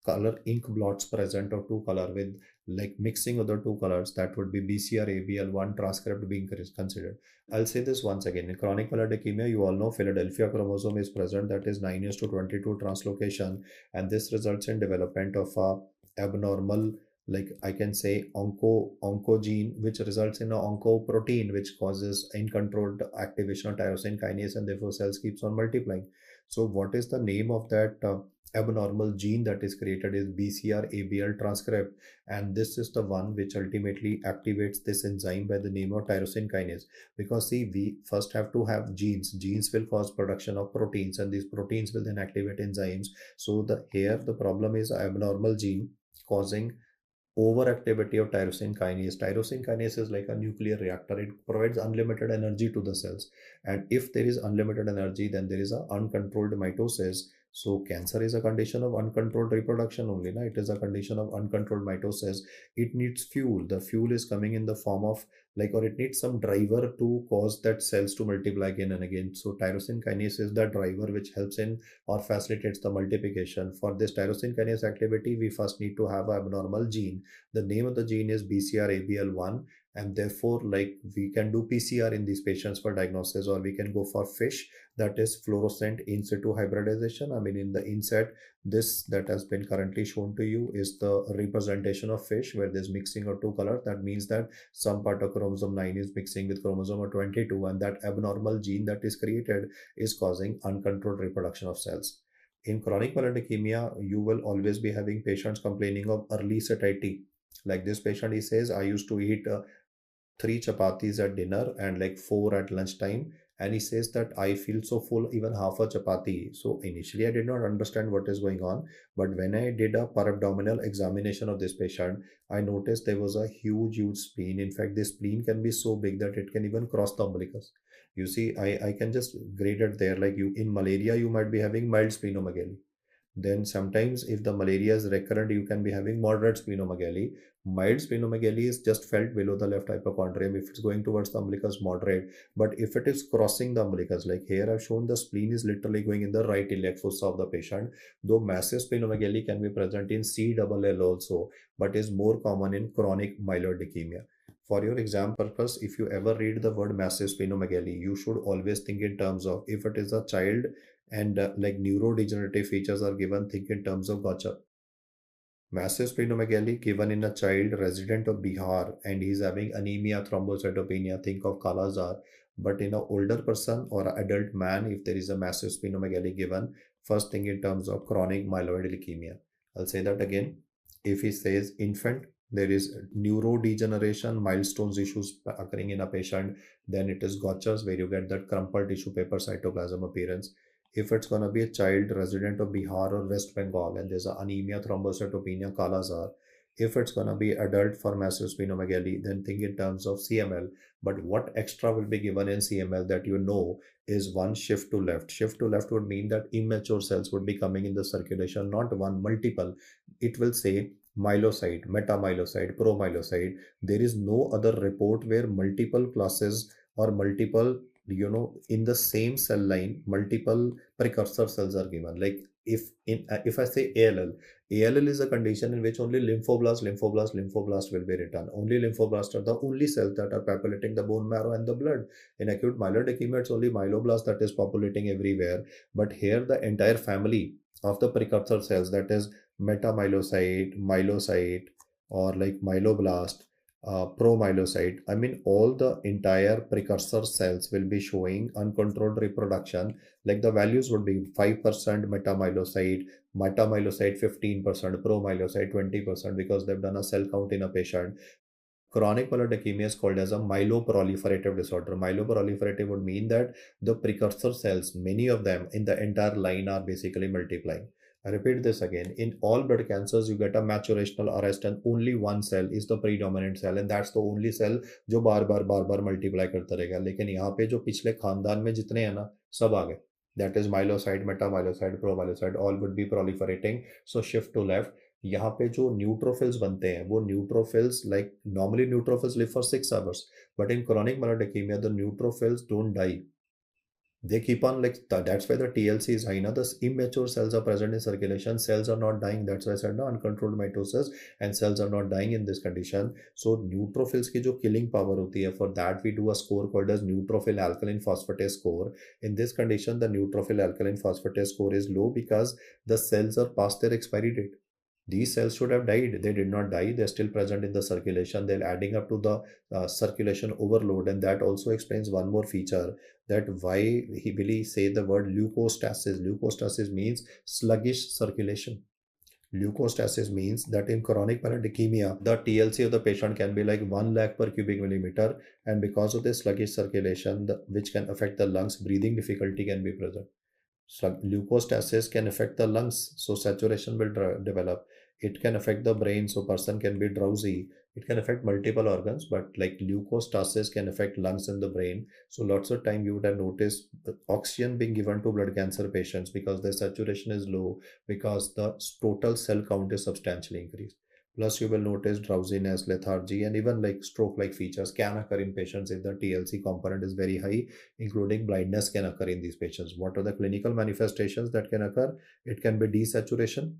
color ink blots present of two color with like mixing of the two colors, that would be BCR ABL1 transcript being considered. I'll say this once again. In chronic myeloid leukemia, you all know Philadelphia chromosome is present, that is 9:22 translocation, and this results in development of a abnormal, like I can say oncogene, which results in a oncoprotein which causes uncontrolled activation of tyrosine kinase, and therefore cells keeps on multiplying. So what is the name of that abnormal gene that is created is BCR-ABL transcript, and this is the one which ultimately activates this enzyme by the name of tyrosine kinase. Because see, we first have to have genes will cause production of proteins, and these proteins will then activate enzymes. So the problem is abnormal gene causing overactivity of tyrosine kinase. Tyrosine kinase is like a nuclear reactor. It provides unlimited energy to the cells. And if there is unlimited energy, then there is a uncontrolled mitosis. So cancer is a condition of uncontrolled reproduction only. Na? It is a condition of uncontrolled mitosis. It needs fuel. The fuel is coming in the form of like, or it needs some driver to cause that cells to multiply again and again. So tyrosine kinase is the driver which helps in or facilitates the multiplication. For this tyrosine kinase activity, we first need to have an abnormal gene. The name of the gene is BCR-ABL1, and therefore like we can do PCR in these patients for diagnosis, or we can go for FISH, that is fluorescent in situ hybridization. I mean, in the inset, this that has been currently shown to you is the representation of FISH, where there's mixing of two colors. That means that some part of chromosome 9 is mixing with chromosome 22, and that abnormal gene that is created is causing uncontrolled reproduction of cells. In chronic myeloid leukemia, you will always be having patients complaining of early satiety. Like this patient, he says, I used to eat 3 chapatis at dinner and like 4 at lunchtime. And he says that I feel so full, even half a chapati. So initially, I did not understand what is going on. But when I did a per abdominal examination of this patient, I noticed there was a huge spleen. In fact, this spleen can be so big that it can even cross the umbilicus. You see, I can just grade it there. Like you in malaria, you might be having mild splenomegaly. Then sometimes if the malaria is recurrent, you can be having moderate splenomegaly. Mild splenomegaly is just felt below the left hypochondrium. If it's going towards the umbilicus, moderate. But if it is crossing the umbilicus, like here I've shown the spleen is literally going in the right iliac fossa of the patient, though massive splenomegaly can be present in CLL also, but is more common in chronic myeloid leukemia. For your exam purpose, if you ever read the word massive splenomegaly, you should always think in terms of if it is a child and like neurodegenerative features are given, think in terms of Gaucher. Massive splenomegaly given in a child resident of Bihar and he's having anemia, thrombocytopenia, think of Kala Azar. But in an older person or an adult man, if there is a massive splenomegaly given, first thing in terms of chronic myeloid leukemia. I'll say that again. If he says infant, there is neurodegeneration, milestones issues occurring in a patient, then it is Gaucher's where you get that crumpled tissue paper cytoplasm appearance. If it's going to be a child resident of Bihar or West Bengal and there's anemia, thrombocytopenia, Kala Azar. If it's going to be adult for massive splenomegaly, then think in terms of CML. But what extra will be given in CML that you know is one shift to left. Shift to left would mean that immature cells would be coming in the circulation, not one, multiple. It will say myelocyte, metamyelocyte, promyelocyte. There is no other report where multiple classes or multiple in the same cell line multiple precursor cells are given. Like if I say ALL is a condition in which only lymphoblasts will be written. Only lymphoblasts are the only cells that are populating the bone marrow and the blood. In acute myeloid leukemia, it's only myeloblasts that is populating everywhere. But here, the entire family of the precursor cells, that is metamyelocyte, myelocyte, or like myeloblast, promyelocyte. I mean, all the entire precursor cells will be showing uncontrolled reproduction. Like the values would be 5% metamyelocyte 15%, promyelocyte 20%, because they've done a cell count in a patient. Chronic myeloid leukemia is called as a myeloproliferative disorder. Myeloproliferative would mean that the precursor cells, many of them in the entire line, are basically multiplying. I repeat this again. In all blood cancers, you get a maturational arrest, and only one cell is the predominant cell, and that's the only cell जो बार बार multiply करता रहेगा. लेकिन यहाँ पे जो पिछले खानदान में जितने हैं ना, सब आ गए. That is myelocyte, metamyelocyte, promyelocyte, all would be proliferating. So shift to left. यहाँ पे जो न्यूट्रोफिल्स बनते हैं, वो neutrophils, like normally neutrophils live for 6 hours, but in chronic myeloid leukemia the neutrophils don't die. They keep on, like that's why the TLC is high. Now the immature cells are present in circulation. Cells are not dying. That's why I said no, uncontrolled mitosis, and cells are not dying in this condition. So neutrophils की जो killing power होती है, for that we do a score called as neutrophil alkaline phosphatase score. In this condition, the neutrophil alkaline phosphatase score is low because the cells are past their expiry date. These cells should have died. They did not die. They're still present in the circulation. They're adding up to the circulation overload. And that also explains one more feature, that why he really say the word leukostasis. Leukostasis means sluggish circulation. Leukostasis means that in chronic myeloid leukemia, the TLC of the patient can be like 1 lakh per cubic millimeter. And because of this sluggish circulation, which can affect the lungs, breathing difficulty can be present. Leukostasis can affect the lungs, so saturation will develop. It can affect the brain, so person can be drowsy. It can affect multiple organs, but like leukostasis can affect lungs and the brain. So lots of time you would have noticed oxygen being given to blood cancer patients because their saturation is low, because the total cell count is substantially increased. Plus, you will notice drowsiness, lethargy, and even like stroke-like features can occur in patients if the TLC component is very high, including blindness can occur in these patients. What are the clinical manifestations that can occur? It can be desaturation.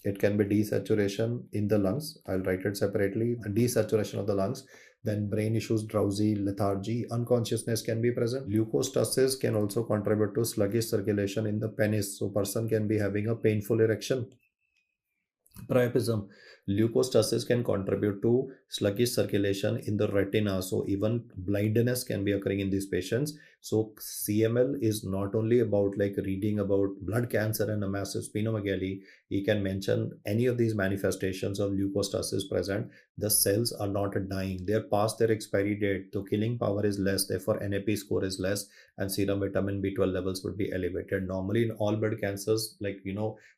It can be desaturation in the lungs. I'll write it separately. Desaturation of the lungs. Then brain issues, drowsy, lethargy, unconsciousness can be present. Leukostasis can also contribute to sluggish circulation in the penis. So person can be having a painful erection. Priapism. Leukostasis can contribute to sluggish circulation in the retina, so even blindness can be occurring in these patients. So CML is not only about like reading about blood cancer and a massive splenomegaly. He can mention any of these manifestations of leukostasis present. The cells are not dying, they're past their expiry date, the killing power is less, therefore NAP score is less, and serum vitamin B12 levels would be elevated. Normally in all blood cancers, like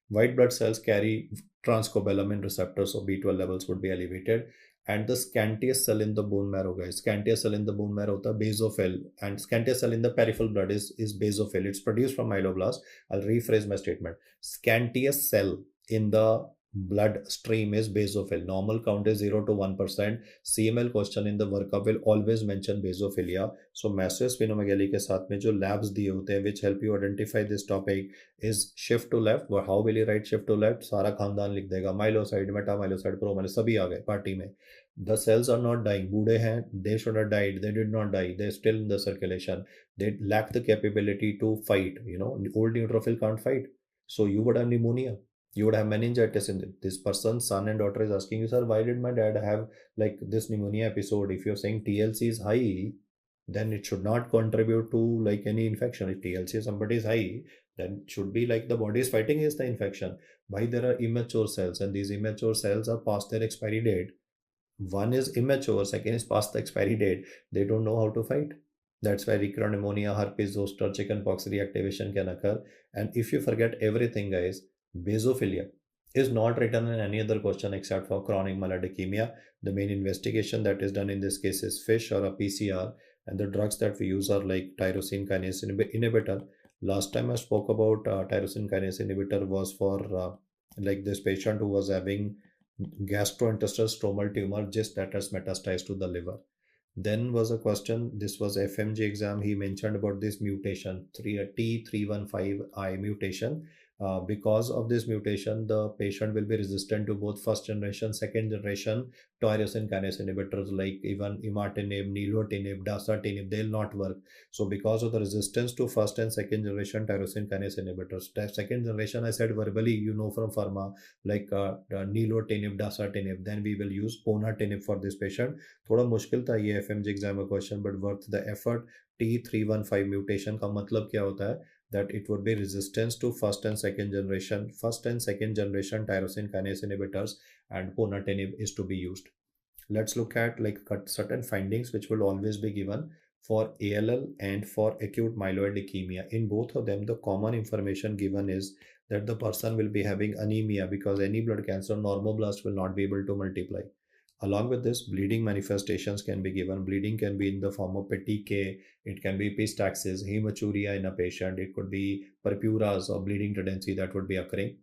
white blood cells carry transcobalamin receptors, so B12 levels would be elevated. And the scantiest cell in the bone marrow, guys, scantiest cell in the bone marrow is basophil, and scantiest cell in the peripheral blood is basophil. It's produced from myeloblast. I'll rephrase my statement. Scantiest cell in the blood stream is basophil. Normal count is 0 to 1%. CML question in the workup will always mention basophilia. So massive splenomegaly के साथ में जो labs दिए होते हैं which help you identify this topic is shift to left. How will you write shift to left? सारा खानदान लिख देगा. Myelocyte, metamyelocyte, promyelocyte सभी आ गए पार्टी में. The cells are not dying. बूढ़े हैं, they should have died. They did not die. They're still in the circulation. They lack the capability to fight. Old neutrophil can't fight. So you would have pneumonia. You would have meningitis in it. This person's son and daughter is asking you, sir, why did my dad have like this pneumonia episode? If you're saying TLC is high, then it should not contribute to like any infection. If TLC somebody is high, then it should be like the body is fighting against the infection. Why there are immature cells, and these immature cells are past their expiry date. One is immature, second is past the expiry date. They don't know how to fight. That's why recurrent pneumonia, herpes zoster, chickenpox reactivation can occur. And if you forget everything, guys, basophilia is not written in any other question except for chronic myeloid leukemia. The main investigation that is done in this case is FISH or a PCR, and the drugs that we use are like tyrosine kinase inhibitor. Last time I spoke about tyrosine kinase inhibitor was for like this patient who was having gastrointestinal stromal tumor just that has metastasized to the liver. Then was a question, this was FMG exam, he mentioned about this mutation, T315I mutation. Because of this mutation, the patient will be resistant to both first generation, second generation tyrosine kinase inhibitors like even imatinib, nilotinib, dasatinib. They'll not work. So because of the resistance to first and second generation tyrosine kinase inhibitors, second generation I said verbally, you know from pharma, like nilotinib, dasatinib. Then we will use ponatinib for this patient. थोड़ा मुश्किल था ये FMG exam का question, but worth the effort. T315 mutation का मतलब क्या होता है? That it would be resistance to first and second generation tyrosine kinase inhibitors, and ponatinib is to be used. Let's look at like certain findings which will always be given for ALL and for acute myeloid leukemia. In both of them, the common information given is that the person will be having anemia, because any blood cancer normoblast will not be able to multiply. Along with this, bleeding manifestations can be given. Bleeding can be in the form of petechiae, it can be epistaxis, hematuria in a patient, it could be purpuras or bleeding tendency that would be occurring.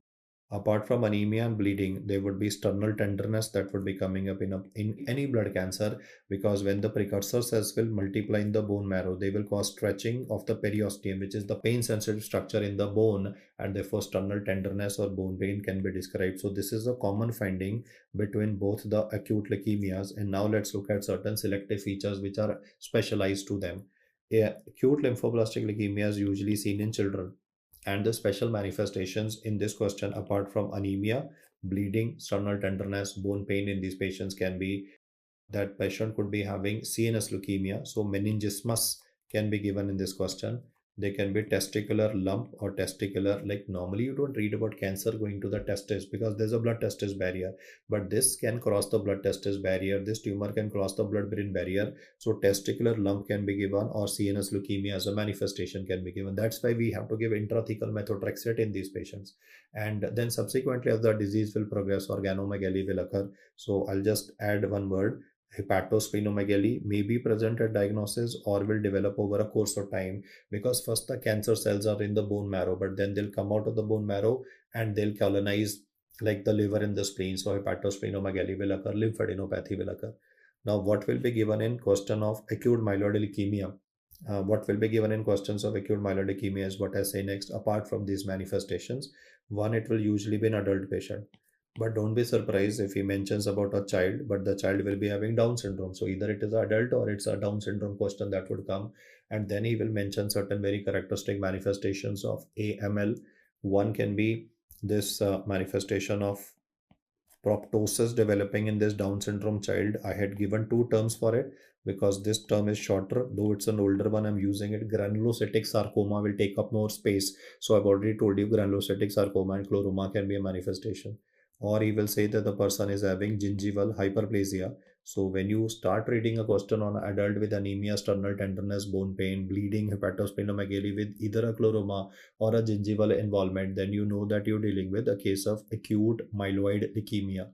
Apart from anemia and bleeding, there would be sternal tenderness that would be coming up in any blood cancer, because when the precursor cells will multiply in the bone marrow, they will cause stretching of the periosteum, which is the pain sensitive structure in the bone, and therefore sternal tenderness or bone pain can be described. So this is a common finding between both the acute leukemias. And now let's look at certain selective features which are specialized to them. Acute lymphoblastic leukemia is usually seen in children, and the special manifestations in this question, apart from anemia, bleeding, sternal tenderness, bone pain in these patients, can be that patient could be having CNS leukemia. So meningismus can be given in this question. They can be testicular lump or testicular, like normally you don't read about cancer going to the testis because there's a blood testis barrier, but this can cross the blood testis barrier. This tumor can cross the blood brain barrier. So testicular lump can be given, or CNS leukemia as a manifestation can be given. That's why we have to give intrathecal methotrexate in these patients. And then subsequently, as the disease will progress, organomegaly will occur. So I'll just add one word. Hepatosplenomegaly may be present at diagnosis or will develop over a course of time, because first the cancer cells are in the bone marrow, but then they'll come out of the bone marrow and they'll colonize like the liver and the spleen. So hepatosplenomegaly will occur, lymphadenopathy will occur. Now, what will be given in question of acute myeloid leukemia? What will be given in questions of acute myeloid leukemia is what I say next. Apart from these manifestations, one, it will usually be an adult patient. But don't be surprised if he mentions about a child, but the child will be having Down syndrome. So either it is an adult or it's a Down syndrome question that would come. And then he will mention certain very characteristic manifestations of AML. One can be this manifestation of proptosis developing in this Down syndrome child. I had given two terms for it because this term is shorter, though it's an older one. I'm using it. Granulocytic sarcoma will take up more space. So I've already told you granulocytic sarcoma and chloroma can be a manifestation. Or he will say that the person is having gingival hyperplasia. So when you start reading a question on adult with anemia, sternal tenderness, bone pain, bleeding, hepatosplenomegaly with either a chloroma or a gingival involvement, then you know that you're dealing with a case of acute myeloid leukemia.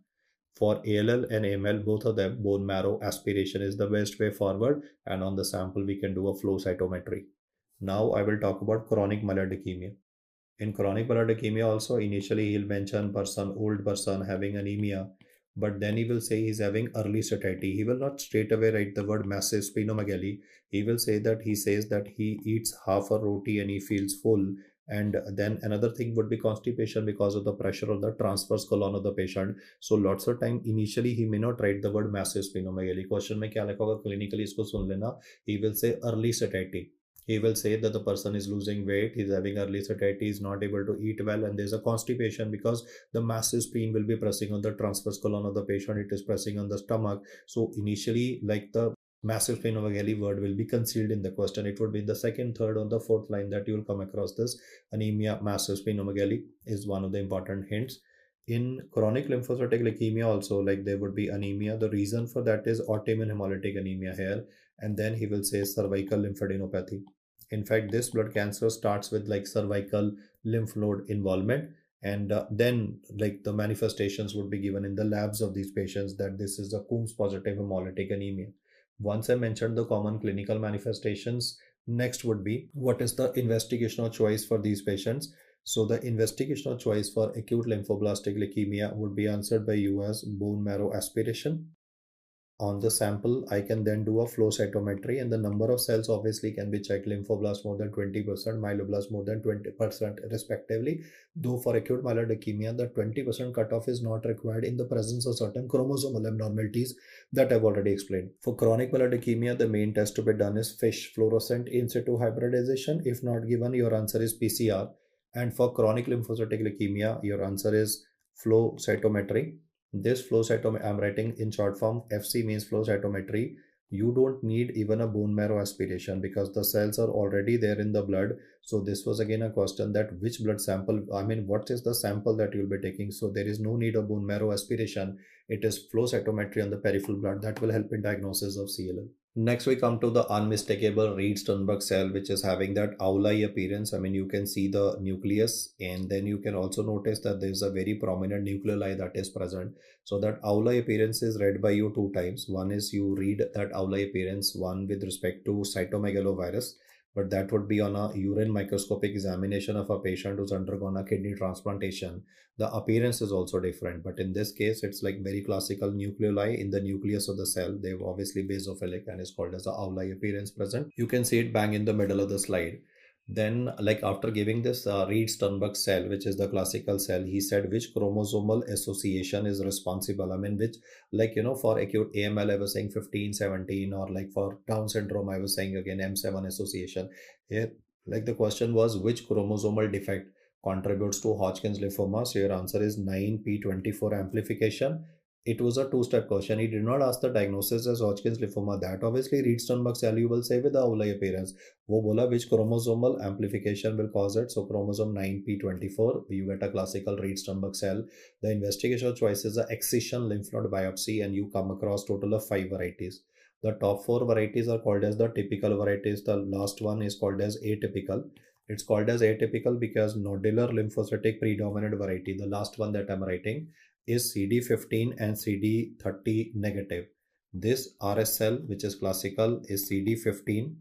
For ALL and AML, both of them, bone marrow aspiration is the best way forward, and on the sample we can do a flow cytometry. Now I will talk about chronic myeloid leukemia. In chronic myeloid leukemia also, initially he'll mention old person having anemia, but then he will say he's having early satiety. He will not straight away write the word massive splenomegaly. He will say that he says that he eats half a roti and he feels full. And then another thing would be constipation because of the pressure of the transverse colon of the patient. So lots of time initially he may not write the word massive splenomegaly. Question में क्या लिखा होगा clinically इसको सुन लेना. He will say early satiety. He will say that the person is losing weight, he's having early satiety, he's not able to eat well, and there's a constipation because the massive spleen will be pressing on the transverse colon of the patient, it is pressing on the stomach. So initially, like the massive splenomegaly word will be concealed in the question. It would be in the second, third, or the fourth line that you will come across this. Anemia, massive splenomegaly is one of the important hints. In chronic lymphocytic leukemia also, like there would be anemia. The reason for that is autoimmune hemolytic anemia here. And then he will say cervical lymphadenopathy. In fact, this blood cancer starts with like cervical lymph node involvement, and then like the manifestations would be given in the labs of these patients that this is a Coombs positive hemolytic anemia. Once I mentioned the common clinical manifestations, next would be what is the investigational choice for these patients. So the investigational choice for acute lymphoblastic leukemia would be answered by you as bone marrow aspiration. On the sample, I can then do a flow cytometry, and the number of cells obviously can be checked. Lymphoblast more than 20%, myeloblast more than 20% respectively. Though for acute myeloid leukemia, the 20% cutoff is not required in the presence of certain chromosomal abnormalities that I've already explained. For chronic myeloid leukemia, the main test to be done is FISH, fluorescent in situ hybridization. If not given, your answer is PCR. And for chronic lymphocytic leukemia, your answer is flow cytometry. This flow cytometry, I'm writing in short form, FC means flow cytometry. You don't need even a bone marrow aspiration because the cells are already there in the blood. So this was again a question that which blood sample, I mean, what is the sample that you'll be taking? So there is no need of bone marrow aspiration. It is flow cytometry on the peripheral blood that will help in diagnosis of CLL. Next, we come to the unmistakable Reed-Sternberg cell, which is having that owl-eye appearance. I mean, you can see the nucleus, and then you can also notice that there's a very prominent nucleoli that is present. So that owl-eye appearance is read by you two times. One is you read that owl-eye appearance, one with respect to cytomegalovirus, but that would be on a urine microscopic examination of a patient who's undergone a kidney transplantation. The appearance is also different, but in this case, it's like very classical nucleoli in the nucleus of the cell. They've obviously basophilic and is called as the owl-eye appearance present. You can see it bang in the middle of the slide. Then, like after giving this Reed-Sternberg cell, which is the classical cell, he said which chromosomal association is responsible. I mean, which, like, for acute AML, I was saying 15, 17, or like for Down syndrome, I was saying again M7 association. Here, like the question was which chromosomal defect contributes to Hodgkin's lymphoma. So your answer is 9p24 amplification. It was a two-step question. He did not ask the diagnosis as Hodgkin's lymphoma. That obviously Reed-Sternberg cell you will say with the owl-eye appearance. वो बोला which chromosomal amplification will cause it. So chromosome 9p24, you get a classical Reed-Sternberg cell. The investigation choice is a excision lymph node biopsy, and you come across total of 5 varieties. The top 4 varieties are called as the typical varieties. The last one is called as atypical. It's called as atypical because nodular lymphocytic predominant variety, the last one that I'm writing, is CD15 and CD30 negative. This RSL, which is classical, is CD15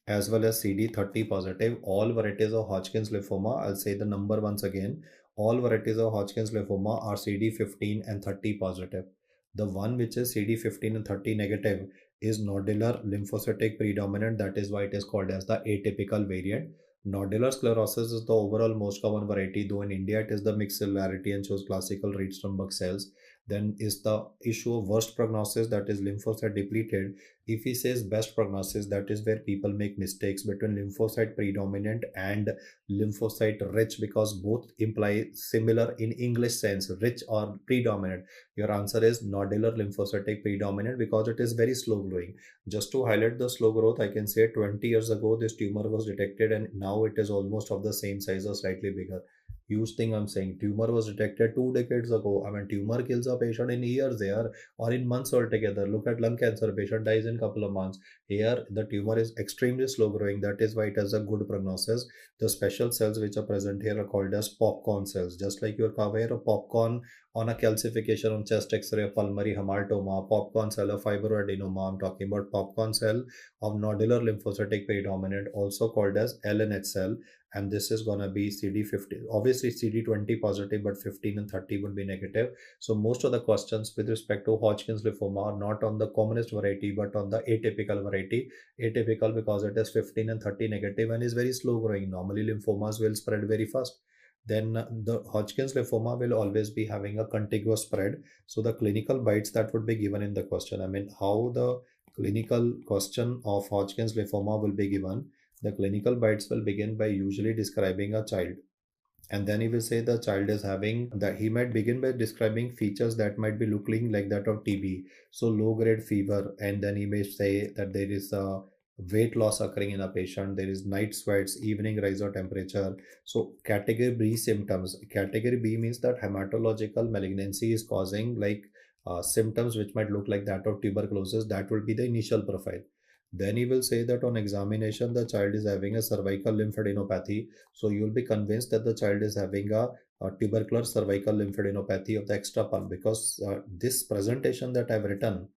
as well as CD30 positive. All varieties of Hodgkin's lymphoma, I'll say the number once again, all varieties of Hodgkin's lymphoma are CD15 and 30 positive. The one which is CD15 and 30 negative is nodular lymphocytic predominant. That is why it is called as the atypical variant. Nodular sclerosis is the overall most common variety, though in India it is the mixed cellularity and shows classical Reed-Sternberg cells. Then is the issue of worst prognosis, that is lymphocyte depleted. If he says best prognosis, that is where people make mistakes between lymphocyte predominant and lymphocyte rich, because both imply similar in English sense, rich or predominant. Your answer is nodular lymphocytic predominant because it is very slow growing. Just to highlight the slow growth, I can say 20 years ago this tumor was detected and now it is almost of the same size or slightly bigger. Huge thing I'm saying. Tumor was detected 2 decades ago. I mean, tumor kills a patient in years there or in months altogether. Look at lung cancer, patient dies in couple of months. Here, the tumor is extremely slow growing. That is why it has a good prognosis. The special cells which are present here are called as popcorn cells. Just like you're aware of popcorn on a calcification on chest x-ray of pulmonary hamartoma, popcorn cell of fibroadenoma. I'm talking about popcorn cell of nodular lymphocytic predominant, also called as LNH cell, and this is going to be CD50, obviously CD20 positive, but 15 and 30 would be negative. So most of the questions with respect to Hodgkin's lymphoma are not on the commonest variety but on the atypical variety. Atypical because it is 15 and 30 negative and is very slow growing. Normally lymphomas will spread very fast. Then the Hodgkin's lymphoma will always be having a contiguous spread. So the clinical bites that would be given in the question, I mean how the clinical question of Hodgkin's lymphoma will be given. The clinical bites will begin by usually describing a child, and then he will say the child is having that. He might begin by describing features that might be looking like that of TB, so low grade fever, and then he may say that there is a weight loss occurring in a patient, there is night sweats, evening rise of temperature. So category B symptoms, category B means that hematological malignancy is causing like symptoms which might look like that of tuberculosis. That will be the initial profile. Then he will say that on examination, the child is having a cervical lymphadenopathy. So you will be convinced that the child is having a tubercular cervical lymphadenopathy of the extra pulm, because this presentation that I've written,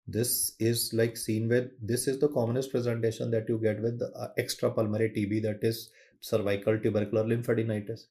this is like seen with, this is the commonest presentation that you get with extra pulmonary TB, that is cervical tubercular lymphadenitis.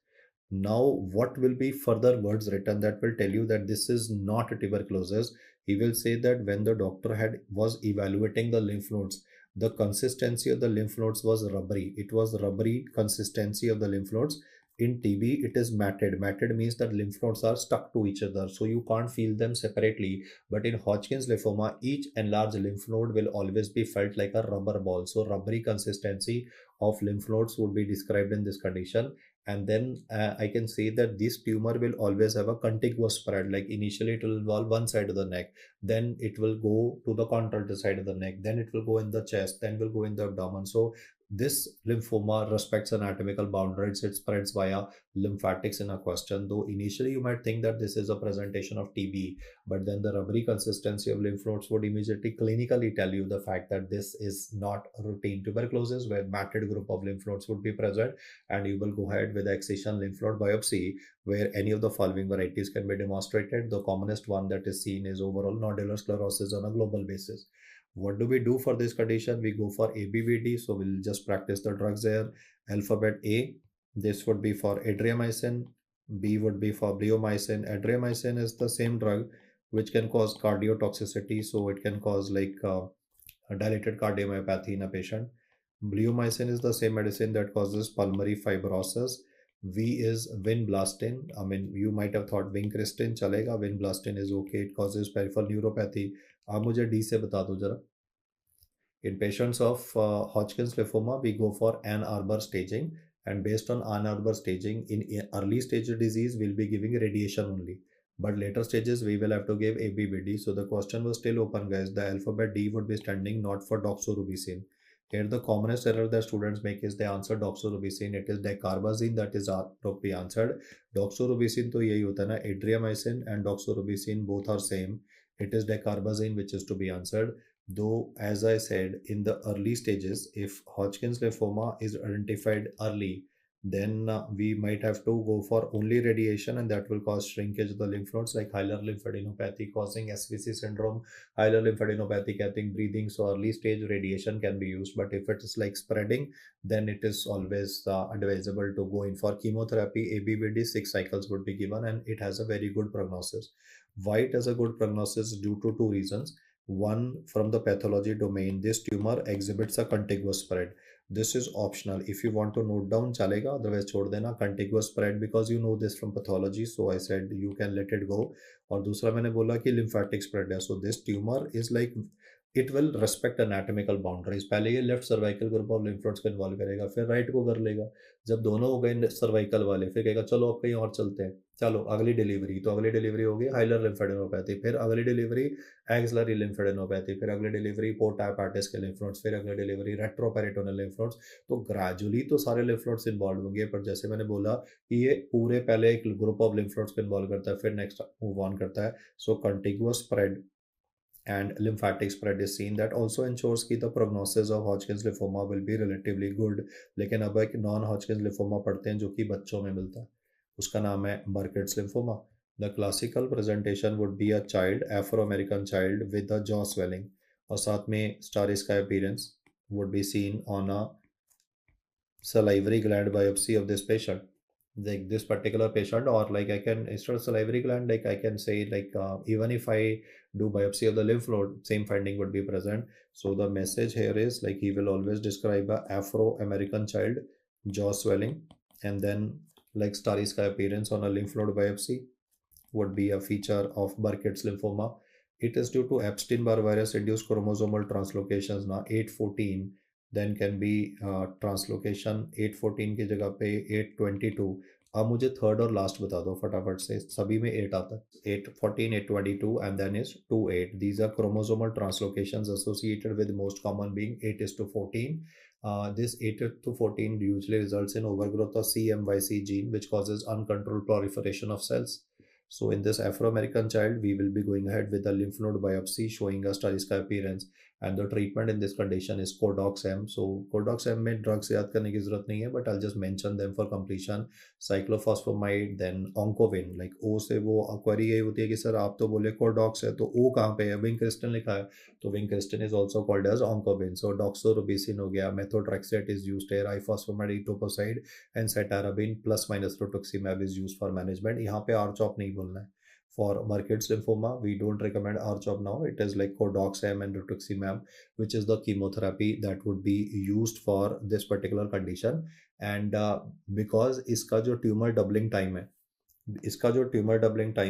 Now, what will be further words written that will tell you that this is not tuberculosis? He will say that when the doctor had was evaluating the lymph nodes, the consistency of the lymph nodes was rubbery. It was rubbery consistency of the lymph nodes. In TB, it is matted. Matted means that lymph nodes are stuck to each other, so you can't feel them separately. But in Hodgkin's lymphoma, each enlarged lymph node will always be felt like a rubber ball. So rubbery consistency of lymph nodes would be described in this condition. And then I can say that this tumor will always have a contiguous spread. Like initially it will involve one side of the neck, then it will go to the contralateral side of the neck, then it will go in the chest, then will go in the abdomen. So this lymphoma respects anatomical boundaries. It spreads via lymphatics in a question. Though initially you might think that this is a presentation of TB, but then the rubbery consistency of lymph nodes would immediately clinically tell you the fact that this is not routine tuberculosis, where matted group of lymph nodes would be present, and you will go ahead with excision lymph node biopsy, where any of the following varieties can be demonstrated. The commonest one that is seen is overall nodular sclerosis on a global basis. What do we do for this condition? We go for ABVD, so we'll just practice the drugs there. Alphabet A, this would be for adriamycin. B would be for bleomycin. Adriamycin is the same drug which can cause cardiotoxicity, so it can cause like a dilated cardiomyopathy in a patient. Bleomycin is the same medicine that causes pulmonary fibrosis. V is vinblastine. I mean, you might have thought vincristin chalega. Vinblastine is okay. It causes peripheral neuropathy. आप मुझे D से बता दो जरा. In patients of Hodgkin's lymphoma, we go for Ann Arbor staging, and based on Ann Arbor staging, in early stage of disease, we'll be giving radiation only. But later stages, we will have to give ABBD. So the question was still open, guys. The alphabet D would be standing not for doxorubicin. Here, the commonest error that students make is they answer doxorubicin. It is dicarbazine that is to be answered. Doxorubicin to yahi hota na, adriamycin and doxorubicin both are same. It is dicarbazine which is to be answered. Though, as I said, in the early stages, if Hodgkin's lymphoma is identified early, then we might have to go for only radiation, and that will cause shrinkage of the lymph nodes, like hilar lymphadenopathy causing SVC syndrome. Hilar lymphadenopathy causing breathing, so early stage radiation can be used. But if it is like spreading, then it is always advisable to go in for chemotherapy. ABVD 6 cycles would be given, and it has a very good prognosis. Why it has a good prognosis? Due to two reasons. One, from the pathology domain, this tumor exhibits a contiguous spread. This is optional. If you want to note down, chalega, otherwise chhod dena. Contiguous spread, because you know this from pathology, so I said you can let it go. और दूसरा मैंने बोला कि lymphatic spread है. So this tumor is like, it will respect anatomical boundaries. पहले ये left cervical group of lymph nodes को involve करेगा, फिर राइट को कर लेगा. जब दोनों हो गए सर्वाइकल वाले, फिर कहेगा चलो अब कहीं और चलते हैं. चलो अगली डिलीवरी, तो अगली डिलीवरी होगी हाइलर लिम्फेडेनोपैथी, फिर अगली डिलीवरी एक्सलरी लिम्फेडेनोपैथी, फिर अगली डिलीवरी पोर्टा हेपाटिस के लिम्फ नोड्स, फिर अगली डिलीवरी रेट्रोपेरिटोनल लिम्फ नोड्स. तो ग्रेजुअली तो सारे लिम्फ नोड्स इन्वॉल्व होंगे, पर जैसे मैंने बोला कि ये पूरे पहले एक ग्रुप ऑफ लिम्फ नोड्स को इन्वॉल्व करता है, फिर नेक्स्ट मूव ऑन करता है. So contiguous spread and lymphatic spread is seen. That also ensures कि the prognosis of Hodgkin's lymphoma will be relatively good. लेकिन अब एक non Hodgkin's lymphoma पढ़ते हैं जो कि बच्चों में मिलता है, उसका नाम है Burkitt's lymphoma. The classical presentation would be a child, Afro-American child with a jaw swelling, और साथ में starry sky appearance would be seen on a salivary gland biopsy of this patient. Like this particular patient, or like I can, instead of salivary gland, like I can say like even if I do biopsy of the lymph node, same finding would be present. So the message here is like he will always describe a Afro-American child, jaw swelling, and then like starry sky appearance on a lymph node biopsy would be a feature of Burkitt's lymphoma. It is due to Epstein-Barr virus induced chromosomal translocations ना 814, then can be translocation 814 की जगह पे 822. अब मुझे third और last बता दो फटाफट से, सभी में 8 आता है. 814, 822 and then is 28. These are chromosomal translocations associated with most common being 8:14. This 8:14 usually results in overgrowth of CMYC gene, which causes uncontrolled proliferation of cells. So in this Afro-American child, we will be going ahead with a lymph node biopsy showing a starry sky appearance. and the treatment in this condition is Codox-M. So Codox-M में drugs याद करने की जरूरत नहीं है, but I'll just mention them for completion. Cyclophosphamide, then Oncovin. Like O से वो query यही होती है कि सर आप तो बोले Codox है, तो O कहाँ पे है? Vincristine लिखा है, तो Vincristine is also called as Oncovin. So doxorubicin हो गया, methotrexate is used here, ifosfamide, etoposide and cytarabine plus minus rituximab is used for management. यहाँ पे R-CHOP नहीं बोलना है. For Burkitt's lymphoma, we don't recommend R-CHOP now. It is like Codox-M and rituximab, which is the chemotherapy that would be used for this particular condition. And because इसका जो tumor doubling time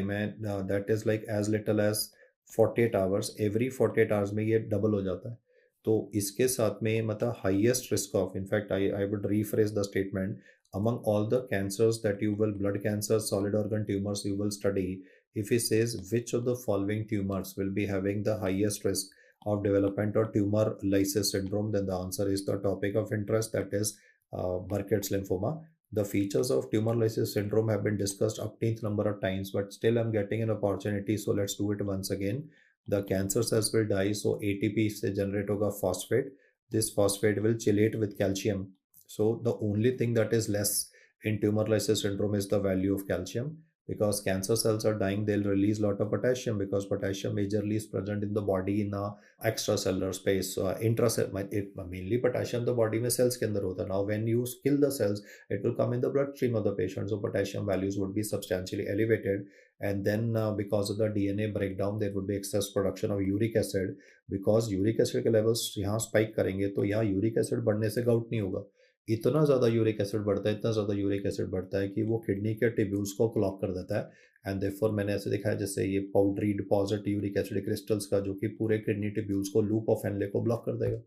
है, that is like as little as 48 hours. Every 48 hours में ये double हो जाता है. तो इसके साथ में मतलब highest risk of, in fact I would rephrase the statement, among all the cancers that you will, blood cancers, solid organ tumors you will study, if he says which of the following tumors will be having the highest risk of development or tumor lysis syndrome, then the answer is the topic of interest, that is Burkitt's lymphoma. The features of tumor lysis syndrome have been discussed upteenth number of times, but still I'm getting an opportunity, so let's do it once again. The cancer cells will die, so ATP से generate होगा phosphate. This phosphate will chelate with calcium. So the only thing that is less in tumor lysis syndrome is the value of calcium. Because cancer cells are dying, they'll release a lot of potassium, because potassium majorly is present in the body in a extracellular space. Mainly potassium the body में cells के अंदर होता है. Now when you kill the cells, it will come in the bloodstream of the patient, so potassium values would be substantially elevated. And then because of the DNA breakdown, there would be excess production of uric acid. Because uric acid के levels यहाँ spike करेंगे, तो यहाँ uric acid बढ़ने से gout नहीं होगा. इतना ज़्यादा यूरिक एसिड बढ़ता है, इतना ज़्यादा यूरिक एसिड बढ़ता है कि वो किडनी के ट्यूब्यूल्स को क्लॉग कर देता है. एंड देयरफॉर मैंने ऐसे देखा है जैसे ये powdery deposit uric acid crystals का, जो कि पूरे किडनी ट्यूब्यूल्स को, लूप ऑफ एनले को ब्लॉक कर देगा,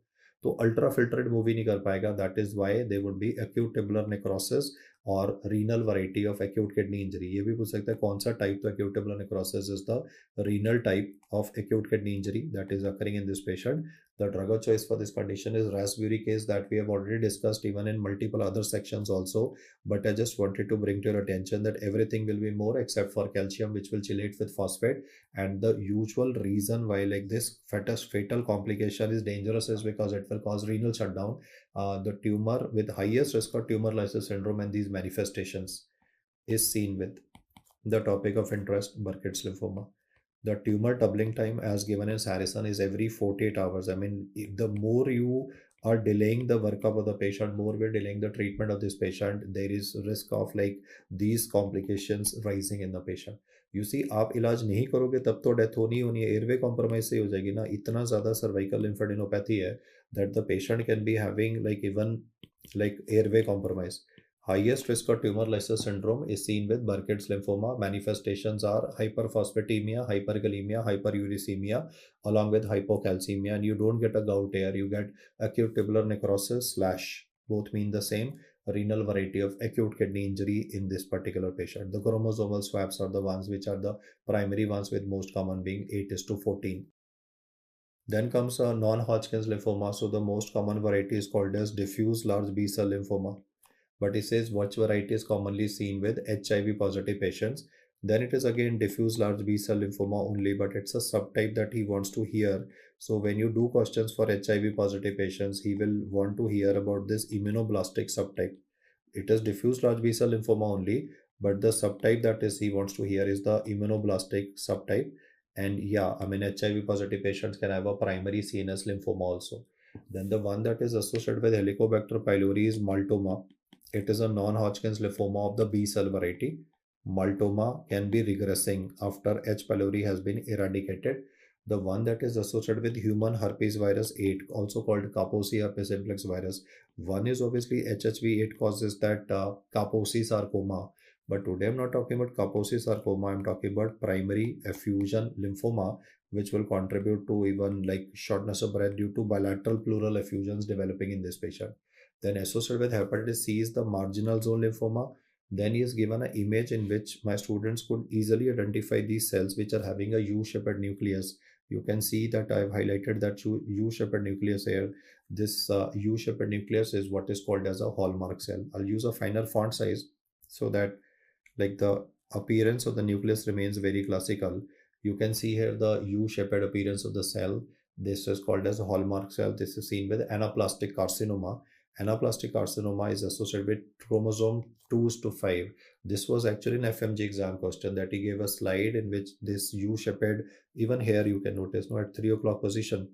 तो अल्ट्रा फिल्ट्रेट मूव ही नहीं कर पाएगा. That is why they would be acute tubular necrosis और renal variety of acute kidney injury. ये भी पूछ सकता है कौन सा टाइप, तो acute tubular necrosis is the renal type of acute kidney injury that is occurring in this patient. The drug of choice for this condition is rasburicase, that we have already discussed even in multiple other sections also, but I just wanted to bring to your attention that everything will be more except for calcium, which will chelate with phosphate. And the usual reason why like this fatal complication is dangerous is because it will cause renal shutdown. The tumor with highest risk of tumor lysis syndrome and these manifestations is seen with the topic of interest, Burkitt's lymphoma. The tumor doubling time as given in Harrison is every 48 hours. I mean, the more you are delaying the workup of the patient, more we're delaying the treatment of this patient, there is risk of like these complications rising in the patient. You see, आप इलाज नहीं करोगे तब तो death होनी होनी है, airway compromise से हो जाएगी ना. इतना ज़्यादा सर्वाइकल लिम्फेडेनोपैथी है that the patient can be having like even like airway compromise. Highest risk of tumor lysis syndrome is seen with Burkitt's lymphoma. Manifestations are hyperphosphatemia, hyperkalemia, hyperuricemia, along with hypocalcemia. And you don't get a gout here, you get acute tubular necrosis / both mean the same, renal variety of acute kidney injury in this particular patient. The chromosomal swaps are the ones which are the primary ones, with most common being 8:14. Then comes a non-Hodgkin's lymphoma. So the most common variety is called as diffuse large B-cell lymphoma. But it says which variety is commonly seen with HIV positive patients. Then it is again diffuse large B-cell lymphoma only, but it's a subtype that he wants to hear. So when you do questions for HIV positive patients, he will want to hear about this immunoblastic subtype. It is diffuse large B-cell lymphoma only, but the subtype that is he wants to hear is the immunoblastic subtype. And yeah, I mean, HIV positive patients can have a primary CNS lymphoma also. Then the one that is associated with Helicobacter pylori is multoma. It is a non-Hodgkin's lymphoma of the B-cell variety. Multoma can be regressing after H. pylori has been eradicated. The one that is associated with human herpes virus 8, also called Kaposi herpes simplex virus. One is obviously HHV8 causes that Kaposi sarcoma. But today I'm not talking about Kaposi sarcoma, I'm talking about primary effusion lymphoma, which will contribute to even like shortness of breath due to bilateral pleural effusions developing in this patient. Then associated with hepatitis C is the marginal zone lymphoma. Then he is given an image in which my students could easily identify these cells which are having a U-shaped nucleus. You can see that I've highlighted that U-shaped nucleus here. This U-shaped nucleus is what is called as a hallmark cell. I'll use a finer font size so that like the appearance of the nucleus remains very classical. You can see here the U-shaped appearance of the cell. This is called as a hallmark cell. This is seen with anaplastic carcinoma. Anaplastic carcinoma is associated with chromosome 2 to 5. This was actually an FMG exam question that he gave a slide in which this U-shaped, even here you can notice, no, at 3 o'clock position,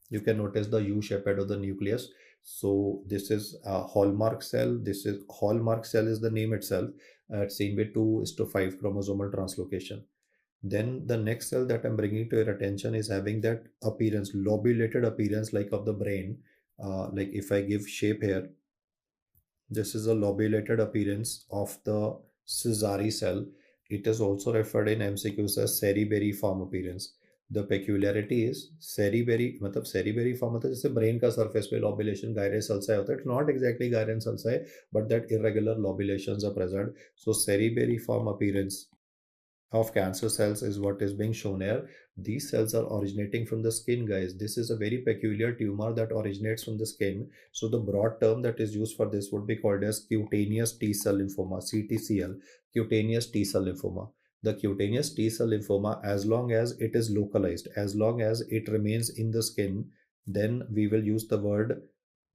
you can notice the U-shaped of the nucleus. So this is a hallmark cell. This is hallmark cell is the name itself. Seen with 2 is to 5 chromosomal translocation. Then the next cell that I'm bringing to your attention is having that appearance, lobulated appearance like of the brain. Like if I give shape here, this is a lobulated appearance of the Sézary cell. It is also referred in MCQs as cerebelliform appearance. The peculiarity is cerebelly, मतलब cerebelliform मतलब जैसे brain का surface पे lobulation gyre sulci होता है. It's not exactly gyre sulci, but that irregular lobulations are present. So cerebelliform appearance of cancer cells is what is being shown here. These cells are originating from the skin, guys. This is a very peculiar tumor that originates from the skin. So the broad term that is used for this would be called as cutaneous T cell lymphoma, CTCL, cutaneous T cell lymphoma. The cutaneous T cell lymphoma, as long as it is localized, as long as it remains in the skin, then we will use the word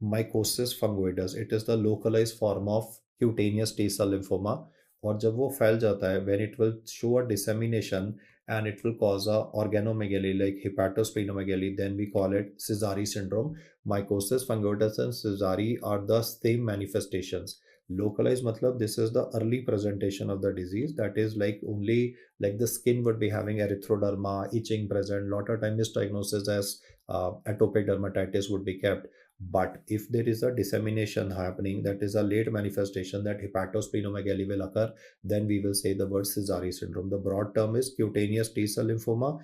mycosis fungoides. It is the localized form of cutaneous T cell lymphoma. और जब वो फैल जाता है, when it will show a dissemination and it will cause a organomegaly like hepatosplenomegaly, then we call it Sézary syndrome. Mycosis fungoides and Sézary are the same manifestations. Localized matlab this is the early presentation of the disease, that is like only like the skin would be having erythroderma, itching present, lot of time misdiagnosis as atopic dermatitis would be kept. But if there is a dissemination happening, that is a late manifestation that hepatosplenomegaly will occur, then we will say the word Sézary syndrome. The broad term is cutaneous T cell lymphoma.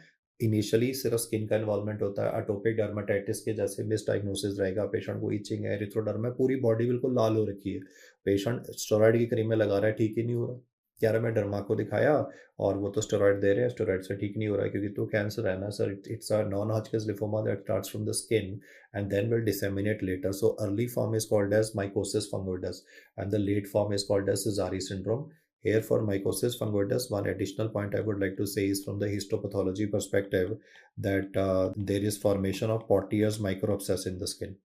Initially सिर्फ skin का involvement होता है. अटोपिक dermatitis के जैसे miss diagnosis रहेगा, patient को etching है, erythroderma है, पूरी बॉडी बिल्कुल लाल हो रखी है, पेशेंट स्टेरॉइड की क्रीम में लगा रहा है, ठीक ही नहीं हो रहा. कह रहा मैं डर्मा को दिखाया और वो तो स्टेरॉइड दे रहे हैं, स्टेरॉइड से ठीक नहीं हो रहा है क्योंकि तो कैंसर है ना sir. It's a non Hodgkin's lymphoma that starts from the skin and then will disseminate later. So early form is called as mycosis fungoides and the late form is called as Sézary syndrome. Here for mycosis fungoides, one additional point I would like to say is from the histopathology perspective that there is formation of Portier's microabscess in the skin.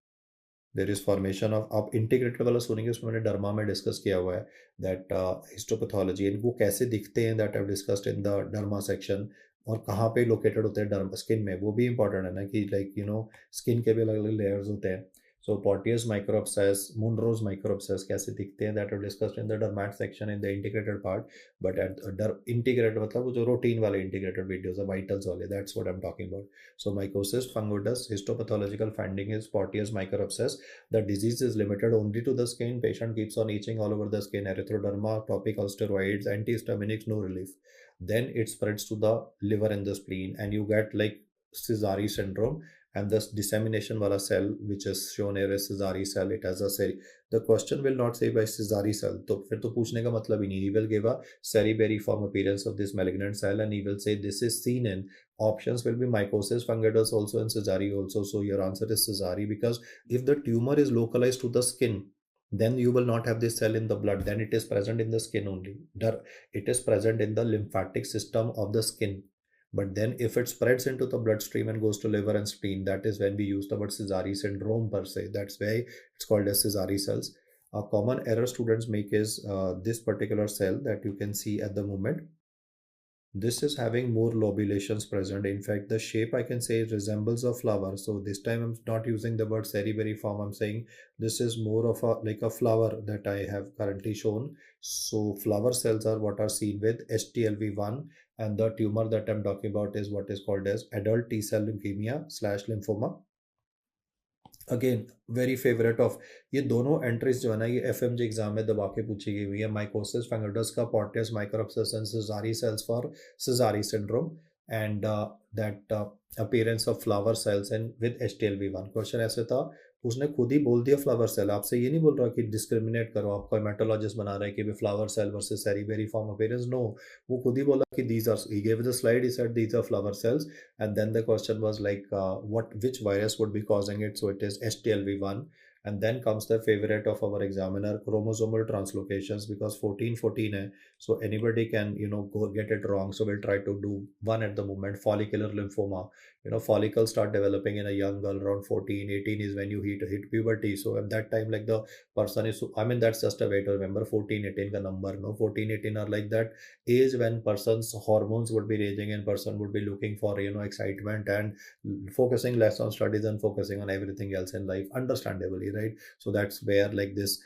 There is formation of आप integrated वाला सुनेंगे, उसमें मैंने derma में discuss किया हुआ है that histopathology and वो कैसे दिखते हैं, that have discussed in the derma section. और कहाँ पे लोकेटेड होते हैं डर्मा स्किन में, वो भी इंपॉर्टेंट है ना कि लाइक यू नो स्किन के भी अलग अलग लेयर्स होते हैं. सो पोर्टियस माइक्रोअब्सेस, मुनरोज माइक्रोअब्सेस कैसे दिखते हैं, that have discussed in the dermat section in the integrated part. But at integrated मतलब वो जो रूटीन वाले इंटीग्रेटेड वीडियोस है, वाइटल्स वाले, that's what I am talking about. So mycosis fungoides histopathological finding is Pautrier's microabscess. The disease is limited only to the skin. Patient keeps on itching all over the skin. Erythroderma, topical steroids, antihistaminics, no relief. Then it spreads to the liver and the spleen, and you get like Sézary syndrome. And this dissemination wala cell, which is shown here as Sézary cell, it has a the question will not say by Sézary cell. तो फिर तो पूछने का मतलब ही नहीं. He will give a cerebelliform appearance of this malignant cell, and he will say this is seen in options will be mycosis fungoides also and Sézary also. So your answer is Sézary, because if the tumor is localized to the skin, then you will not have this cell in the blood. Then it is present in the skin only. It is present in the lymphatic system of the skin. But then if it spreads into the bloodstream and goes to liver and spleen, that is when we use the word Sézary syndrome per se. That's why it's called as Sézary cells. A common error students make is this particular cell that you can see at the moment. This is having more lobulations present. In fact, the shape I can say resembles a flower. So this time I'm not using the word cerebelliform. I'm saying this is more of a like a flower that I have currently shown. So flower cells are what are seen with HTLV1, and the tumor that I'm talking about is what is called as adult T cell leukemia / lymphoma. Again very favourite of ये दोनों entries जो है ना, ये FMG exam में दबा के पूछी गई हुई है. माइकोसिस फंगोइडस का, Pautrier's microabscess and Sézary cells for Sézary syndrome, and that appearance of flower cells and with HTLV1. Question ऐसे था, उसने खुद ही बोल दिया फ्लावर सेल. आपसे ये नहीं बोल रहा कि डिस्क्रिमिनेट करो, आपको हेमेटोलॉजिस्ट बना रहा है कि flower cell versus cerebelliform appearance. No, वो खुद ही बोला कि these are, he gave the slide, he said these are flower cells, and then the question was like which virus would be causing it. So it is HTLV1, And then comes the favorite of our examiner, chromosomal translocations, because 14 hai, so anybody can go get it wrong. So we'll try to do one at the moment. Follicular lymphoma, follicles start developing in a young girl around 14, 18 is when you hit puberty. So at that time, like the person is, I mean, that's just a way to remember 14, 18 ka number, no, 14, 18 are like that age when person's hormones would be raging and person would be looking for excitement and focusing less on studies and focusing on everything else in life, understandably, right? So that's where like this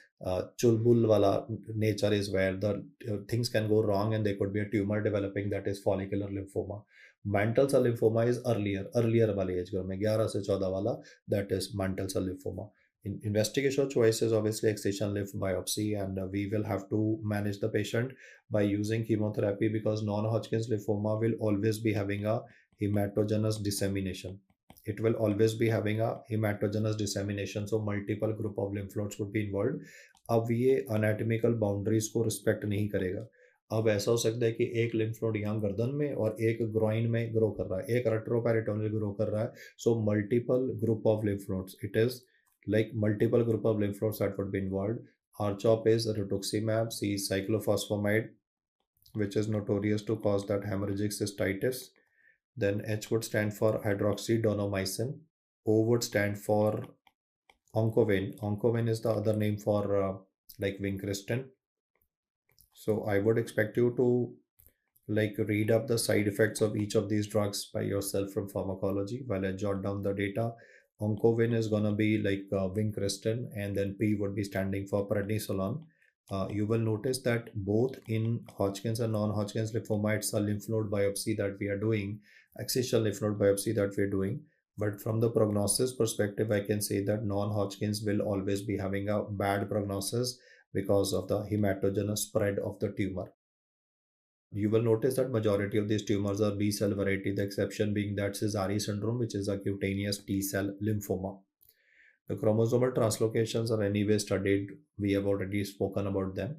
chulbul wala nature is where the things can go wrong and there could be a tumor developing, that is follicular lymphoma. Mantle cell lymphoma is earlier वाले age group में 11 से 14 वाला, that is mantle cell lymphoma. In investigation choice is obviously excision lymph biopsy, and we will have to manage the patient by using chemotherapy, because non-Hodgkin's lymphoma will always be having a hematogenous dissemination. It will always be having a hematogenous dissemination, so multiple group of lymph nodes would be involved. अब ये anatomical boundaries को respect नहीं करेगा. अब ऐसा हो सकता है कि एक लिम्फ नोड यहाँ गर्दन में और एक ग्रोइन में ग्रो कर रहा है, एक रेट्रोपेरिटोनियल ग्रो कर रहा है. So multiple group of lymph nodes, it is like multiple group of lymph nodes that would be involved. R-CHOP is rituximab, C cyclophosphamide, which is notorious to cause that hemorrhagic cystitis. Then H would stand for hydroxydonomycin. O would stand for Oncovin. Oncovin is the other name for like vincristine. So I would expect you to like read up the side effects of each of these drugs by yourself from pharmacology while I jot down the data. Oncovin is gonna be like vincristine, and then P would be standing for prednisolone. You will notice that both in Hodgkin's and non-Hodgkin's lymphoma, it's a lymph node biopsy that we are doing, excisional lymph node biopsy that we're doing. But from the prognosis perspective, I can say that non-Hodgkin's will always be having a bad prognosis because of the hematogenous spread of the tumor. You will notice that majority of these tumors are B cell variety, the exception being that Sézary syndrome, which is a cutaneous T cell lymphoma. The chromosomal translocations are anyway studied. We have already spoken about them.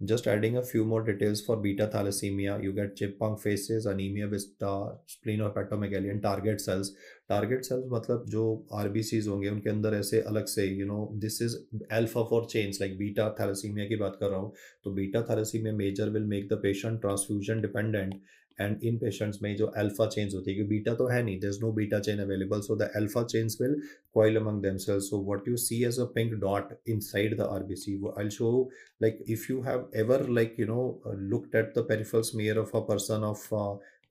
Just adding a few more details for beta thalassemia, you get chipmunk faces, anemia with splenohepatomegaly and target cells. Target cells मतलब जो RBCs होंगे उनके अंदर ऐसे अलग से this is alpha 4 chains, like beta thalassemia की बात कर रहा हूँ. तो beta thalassemia major will make the patient transfusion dependent, and in patients में जो alpha chains होती है, क्योंकि beta तो है नहीं, there's no beta chain available, so the alpha chains will coil among themselves. So what you see as a pink dot inside the RBC, I'll show, like if you have ever looked at the peripheral smear of a person of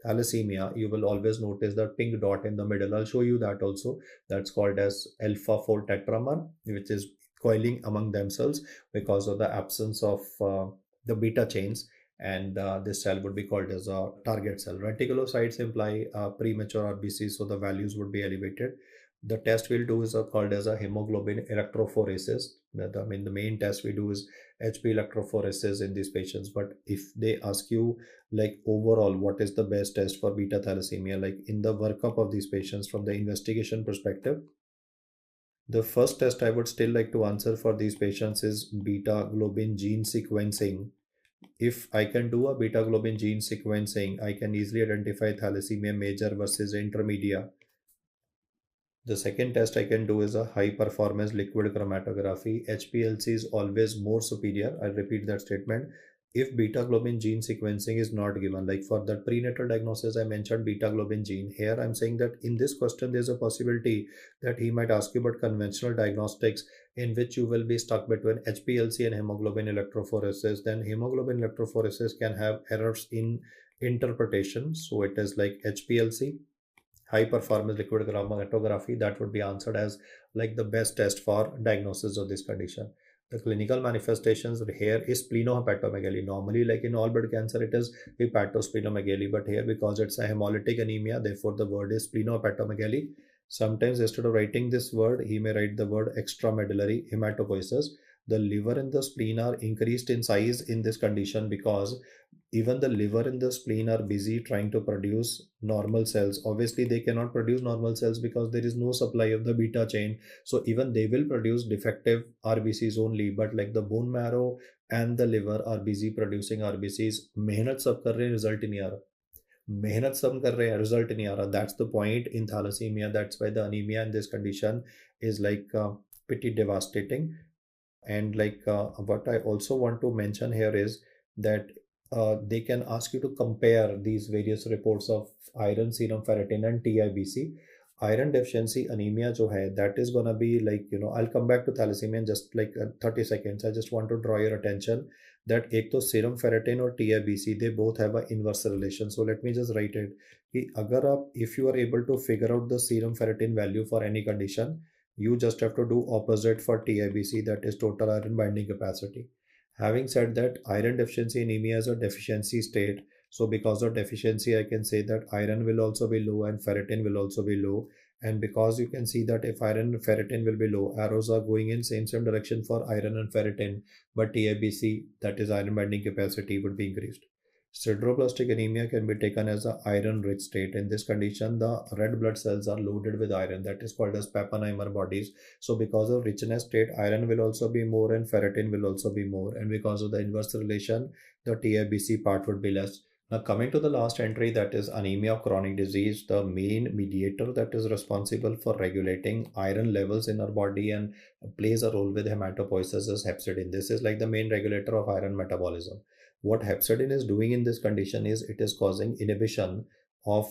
thalassemia, you will always notice that pink dot in the middle. I'll show you that also. That's called as alpha 4 tetramer, which is coiling among themselves because of the absence of the beta chains, and this cell would be called as a target cell. Reticulocytes imply premature RBC, so the values would be elevated. The test we'll do is called as a hemoglobin electrophoresis. I mean, the main test we do is HP electrophoresis in these patients. But if they ask you, like overall, what is the best test for beta thalassemia, like in the workup of these patients from the investigation perspective, the first test I would still like to answer for these patients is beta globin gene sequencing. If I can do a beta globin gene sequencing, I can easily identify thalassemia major versus intermedia. The second test I can do is a high performance liquid chromatography. HPLC is always more superior. I'll repeat that statement. If beta globin gene sequencing is not given, like for that prenatal diagnosis, I mentioned beta globin gene. Here I'm saying that in this question, there's a possibility that he might ask you about conventional diagnostics, in which you will be stuck between HPLC and hemoglobin electrophoresis. Then hemoglobin electrophoresis can have errors in interpretation. So it is like HPLC, high performance liquid chromatography, that would be answered as like the best test for diagnosis of this condition. The clinical manifestations here is splenohepatomegaly. Normally, like in all blood cancer, it is hepatosplenomegaly, but here because it's a hemolytic anemia, therefore the word is splenohepatomegaly. Sometimes instead of writing this word, he may write the word extramedullary hematopoiesis. The liver and the spleen are increased in size in this condition because even the liver and the spleen are busy trying to produce normal cells. Obviously, they cannot produce normal cells because there is no supply of the beta chain. So even they will produce defective RBCs only. But like the bone marrow and the liver are busy producing RBCs. मेहनत सब कर रहे हैं, result नहीं आ रहा. मेहनत सब कर रहे हैं, result नहीं आ रहा. That's the point in thalassemia. That's why the anemia in this condition is like pretty devastating. And what I also want to mention here is that they can ask you to compare these various reports of iron, serum ferritin, and TIBC. Iron deficiency anemia जो है, that is gonna be I'll come back to thalassemia in just 30 seconds. I just want to draw your attention that एक तो serum ferritin और TIBC, they both have a inverse relation. So let me just write it कि अगर आप, if you are able to figure out the serum ferritin value for any condition, you just have to do opposite for TIBC, that is total iron binding capacity. Having said that, iron deficiency anemia is a deficiency state. So because of deficiency, I can say that iron will also be low and ferritin will also be low. And because you can see that if iron and ferritin will be low, arrows are going in same direction for iron and ferritin, but TIBC, that is iron binding capacity, would be increased. Sideroblastic anemia can be taken as an iron-rich state. In this condition, the red blood cells are loaded with iron. That is called as Pappenheimer bodies. So because of richness state, iron will also be more and ferritin will also be more. And because of the inverse relation, the TIBC part would be less. Now coming to the last entry, that is anemia of chronic disease, the main mediator that is responsible for regulating iron levels in our body and plays a role with hematopoiesis is hepcidin. This is like the main regulator of iron metabolism. What hepcidin is doing in this condition is it is causing inhibition of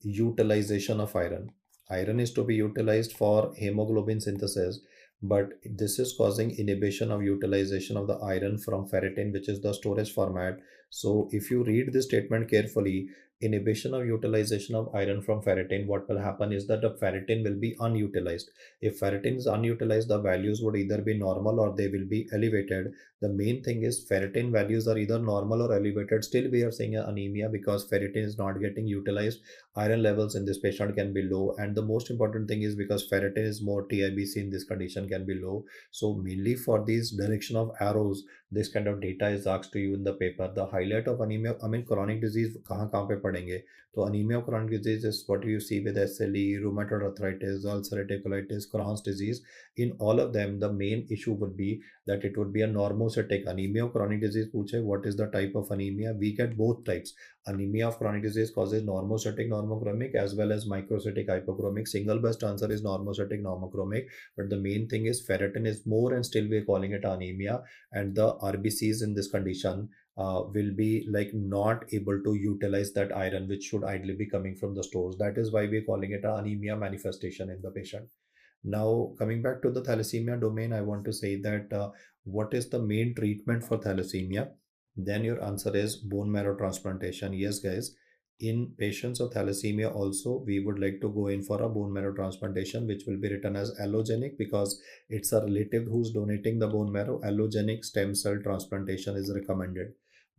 utilization of iron. Iron is to be utilized for hemoglobin synthesis, but this is causing inhibition of utilization of the iron from ferritin, which is the storage format. So if you read this statement carefully, inhibition of utilization of iron from ferritin, what will happen is that the ferritin will be unutilized. If ferritin is unutilized, the values would either be normal or they will be elevated. The main thing is ferritin values are either normal or elevated. Still we are seeing an anemia because ferritin is not getting utilized. Iron levels in this patient can be low, and the most important thing is because ferritin is more, TIBC in this condition can be low. So mainly for these direction of arrows, this kind of data is asked to you in the paper. The highlight of anemia, I mean chronic disease कहाँ पे पढ़ेंगे, तो anemia of chronic disease is what you see with SLE, rheumatoid arthritis, ulcerative colitis, Crohn's disease. In all of them, the main issue would be that it would be a normocytic anemia of chronic disease. पूछे what is the type of anemia, we get both types. Anemia of chronic disease causes normocytic normochromic as well as microcytic hypochromic. Single best answer is normocytic normochromic, but the main thing is ferritin is more and still we are calling it anemia, and the RBCs in this condition will be not able to utilize that iron which should ideally be coming from the stores. That is why we are calling it an anemia manifestation in the patient. Now coming back to the thalassemia domain, I want to say that what is the main treatment for thalassemia? Then your answer is bone marrow transplantation. Yes guys, in patients of thalassemia also we would like to go in for a bone marrow transplantation, which will be written as allogenic because it's a relative who's donating the bone marrow. Allogenic stem cell transplantation is recommended,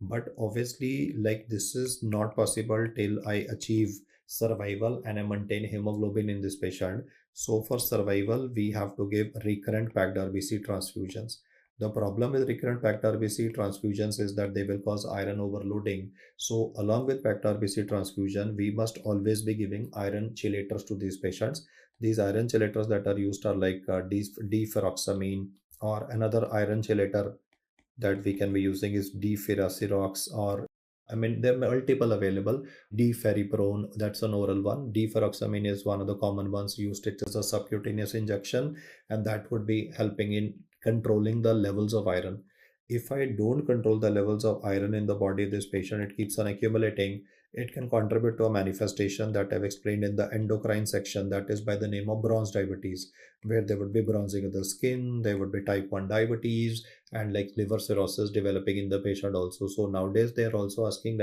but obviously this is not possible till I achieve survival and I maintain hemoglobin in this patient. So for survival we have to give recurrent packed RBC transfusions. The problem with recurrent packed RBC transfusions is that they will cause iron overloading. So along with packed RBC transfusion, we must always be giving iron chelators to these patients. These iron chelators that are used are deferoxamine, or another iron chelator that we can be using is deferasirox, or there are multiple available. Deferiprone, that's an oral one. Deferoxamine is one of the common ones used. It is a subcutaneous injection, and that would be helping in controlling the levels of iron. If I don't control the levels of iron in the body of this patient, it keeps on accumulating. It can contribute to a manifestation that I've explained in the endocrine section, that is by the name of bronze diabetes, where there would be bronzing of the skin, there would be type 1 diabetes, and liver cirrhosis developing in the patient also. So nowadays they are also asking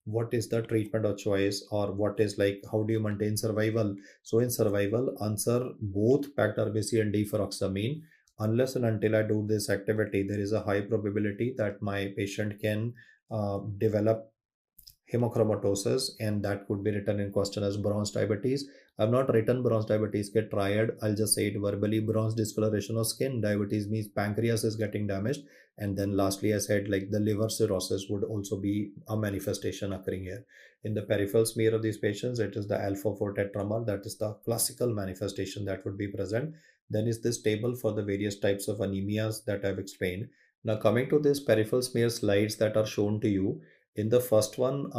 what is the treatment of choice, or what is how do you maintain survival? So in survival, answer both packed RBC and deferoxamine. Unless and until I do this activity, there is a high probability that my patient can develop hemochromatosis, and that could be written in question as bronze diabetes. I've not written bronze diabetes get triad, I'll just say it verbally. Bronze discoloration of skin diabetes means pancreas is getting damaged. And then lastly I said the liver cirrhosis would also be a manifestation occurring here. In the peripheral smear of these patients, it is the alpha 4 tetramer, that is the classical manifestation that would be present. Then is this table for the various types of anemias that I've explained. Now coming to this peripheral smear slides that are shown to you, In the first one,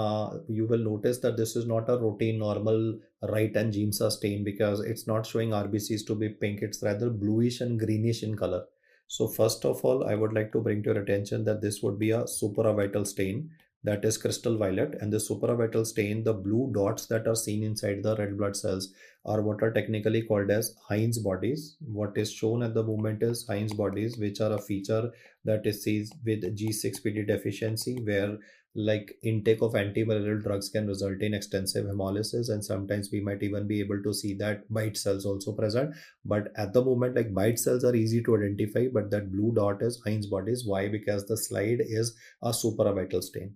you will notice that this is not a routine normal right and Giemsa stain because it's not showing RBCs to be pink. It's rather bluish and greenish in color. So first of all, I would like to bring to your attention that this would be a supravital stain, that is crystal violet, and the supravital stain, the blue dots that are seen inside the red blood cells are what are technically called as Heinz bodies. What is shown at the moment is Heinz bodies, which are a feature that is seen with G6PD deficiency, where like intake of antimalarial drugs can result in extensive hemolysis, and sometimes we might even be able to see that bite cells also present. But at the moment, like bite cells are easy to identify, but that blue dot is Heinz bodies. Why? Because the slide is a supravital stain.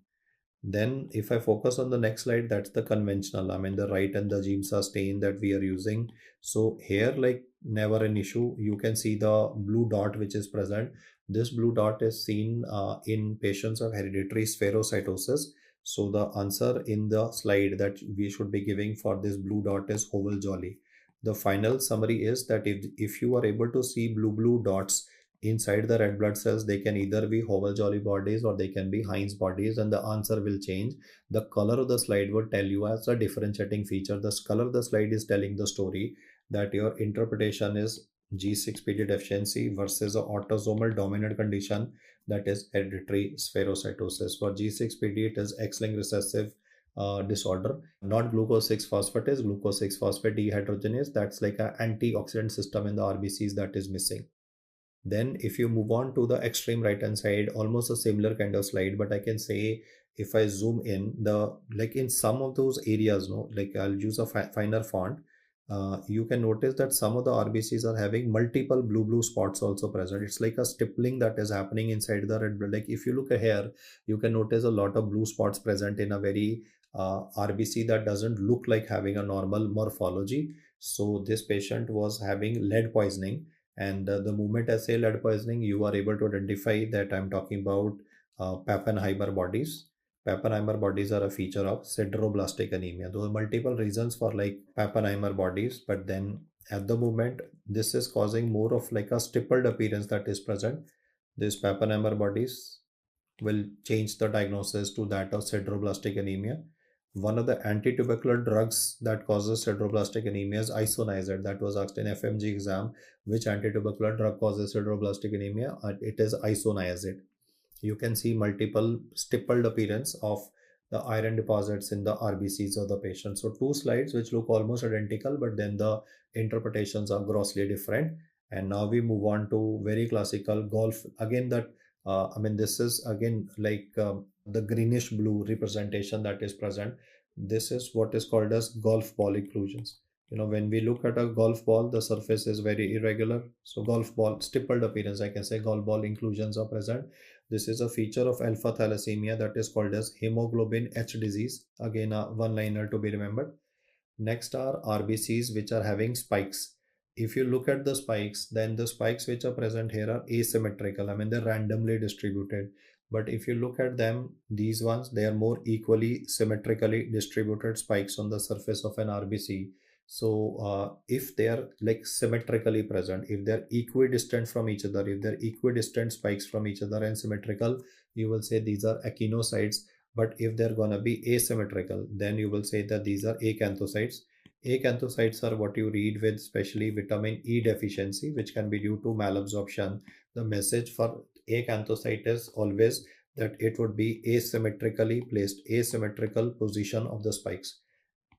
Then if I focus on the next slide, that's the conventional, I mean the right and the Giemsa stain that we are using. So here, like never an issue. You can see the blue dot which is present. This blue dot is seen in patients of hereditary spherocytosis. So the answer in the slide that we should be giving for this blue dot is Howell Jolly. The final summary is that if you are able to see blue dots inside the red blood cells, they can either be Howell Jolly bodies or they can be Heinz bodies, and the answer will change. The color of the slide would tell you as a differentiating feature. The color of the slide is telling the story that your interpretation is G6PD deficiency versus an autosomal dominant condition, that is hereditary spherocytosis. For G6PD, it is X-linked recessive disorder, not glucose 6 phosphatase, glucose 6 phosphate dehydrogenase. That's like an antioxidant system in the RBCs that is missing. Then if you move on to the extreme right hand side, almost a similar kind of slide, but I can say if I zoom in, the like in some of those areas, no, like I'll use a finer font. You can notice that some of the RBCs are having multiple blue spots also present. It's like a stippling that is happening inside the red blood. Like if you look here, you can notice a lot of blue spots present in a very RBC that doesn't look like having a normal morphology. So this patient was having lead poisoning, and the moment I say lead poisoning, you are able to identify that I'm talking about Pappenheimer bodies. Pappenheimer bodies are a feature of sideroblastic anemia. There are multiple reasons for like Pappenheimer bodies, but then at the moment, this is causing more of like a stippled appearance that is present. These Pappenheimer bodies will change the diagnosis to that of sideroblastic anemia. One of the anti-tubercular drugs that causes sideroblastic anemia is isoniazid. That was asked in FMG exam. Which anti-tubercular drug causes sideroblastic anemia? It is isoniazid. You can see multiple stippled appearance of the iron deposits in the RBCs of the patient. So two slides which look almost identical, but then the interpretations are grossly different. And now we move on to very classical golf. Again, that I mean, this is again like the greenish blue representation that is present. This is what is called as golf ball inclusions. You know, when we look at a golf ball, the surface is very irregular. So golf ball stippled appearance, I can say golf ball inclusions are present. This is a feature of alpha thalassemia that is called as hemoglobin H disease. Again, a one liner to be remembered. Next are RBCs which are having spikes. If you look at the spikes, then the spikes which are present here are asymmetrical. I mean, they're randomly distributed. But if you look at them, these ones, they are more equally symmetrically distributed spikes on the surface of an RBC. So if they are like symmetrically present, if they're equidistant from each other, if they're equidistant spikes from each other and symmetrical, you will say these are acanthocytes. But if they're gonna be asymmetrical, then you will say that these are acanthocytes. Acanthocytes are what you read with especially vitamin E deficiency, which can be due to malabsorption. The message for acanthocyte is always that it would be asymmetrically placed, asymmetrical position of the spikes.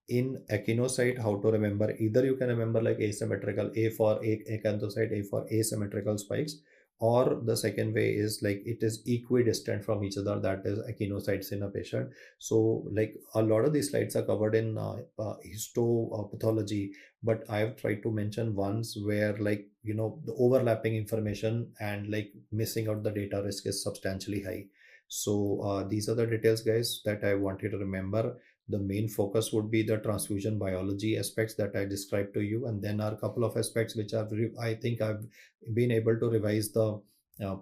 In acanthocyte, how to remember? Either you can remember like asymmetrical, A for acanthocyte, A for asymmetrical spikes, or the second way is like it is equidistant from each other, that is acanthocytes in a patient. So like a lot of these slides are covered in histopathology, but I have tried to mention ones where like you know the overlapping information and like missing out the data risk is substantially high. So these are the details, guys, that I want you to remember. The main focus would be the transfusion biology aspects that I described to you, and then are a couple of aspects which I think I've been able to revise the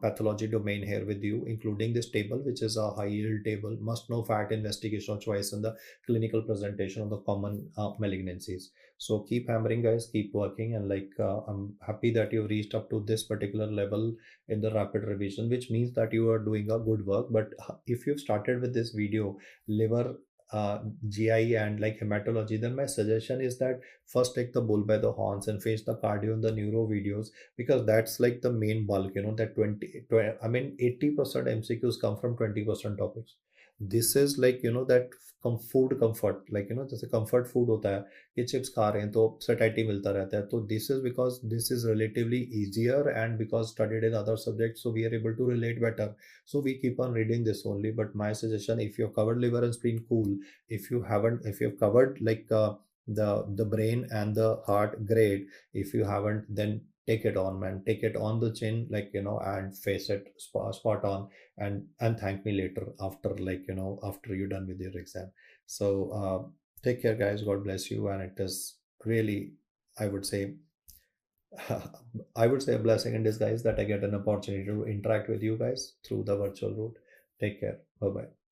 pathology domain here with you, including this table, which is a high yield table, must know fact, investigation of choice, and the clinical presentation of the common malignancies. So keep hammering, guys, keep working. And I'm happy that you've reached up to this particular level in the rapid revision, which means that you are doing a good work. But if you've started with this video, liver, GI, and like hematology, then my suggestion is that first take the bull by the horns and face the cardio and the neuro videos, because that's like the main bulk, that 20, I mean 80% MCQs come from 20% topics. This is like that food comfort, like जैसे comfort food होता है कि chips खा रहे हैं तो satiety मिलता रहता है, तो this is because this is relatively easier and because studied in other subjects, so we are able to relate better. So we keep on reading this only. But my suggestion, if you've covered liver and spleen, cool. If you haven't, if you've covered the brain and the heart, great. If you haven't, then take it on, man, take it on the chin, and face it spot on. And thank me later after, after you're done with your exam. So take care, guys, god bless you. And it is really, I would say, I would say a blessing in disguise that I get an opportunity to interact with you guys through the virtual route. Take care. Bye bye.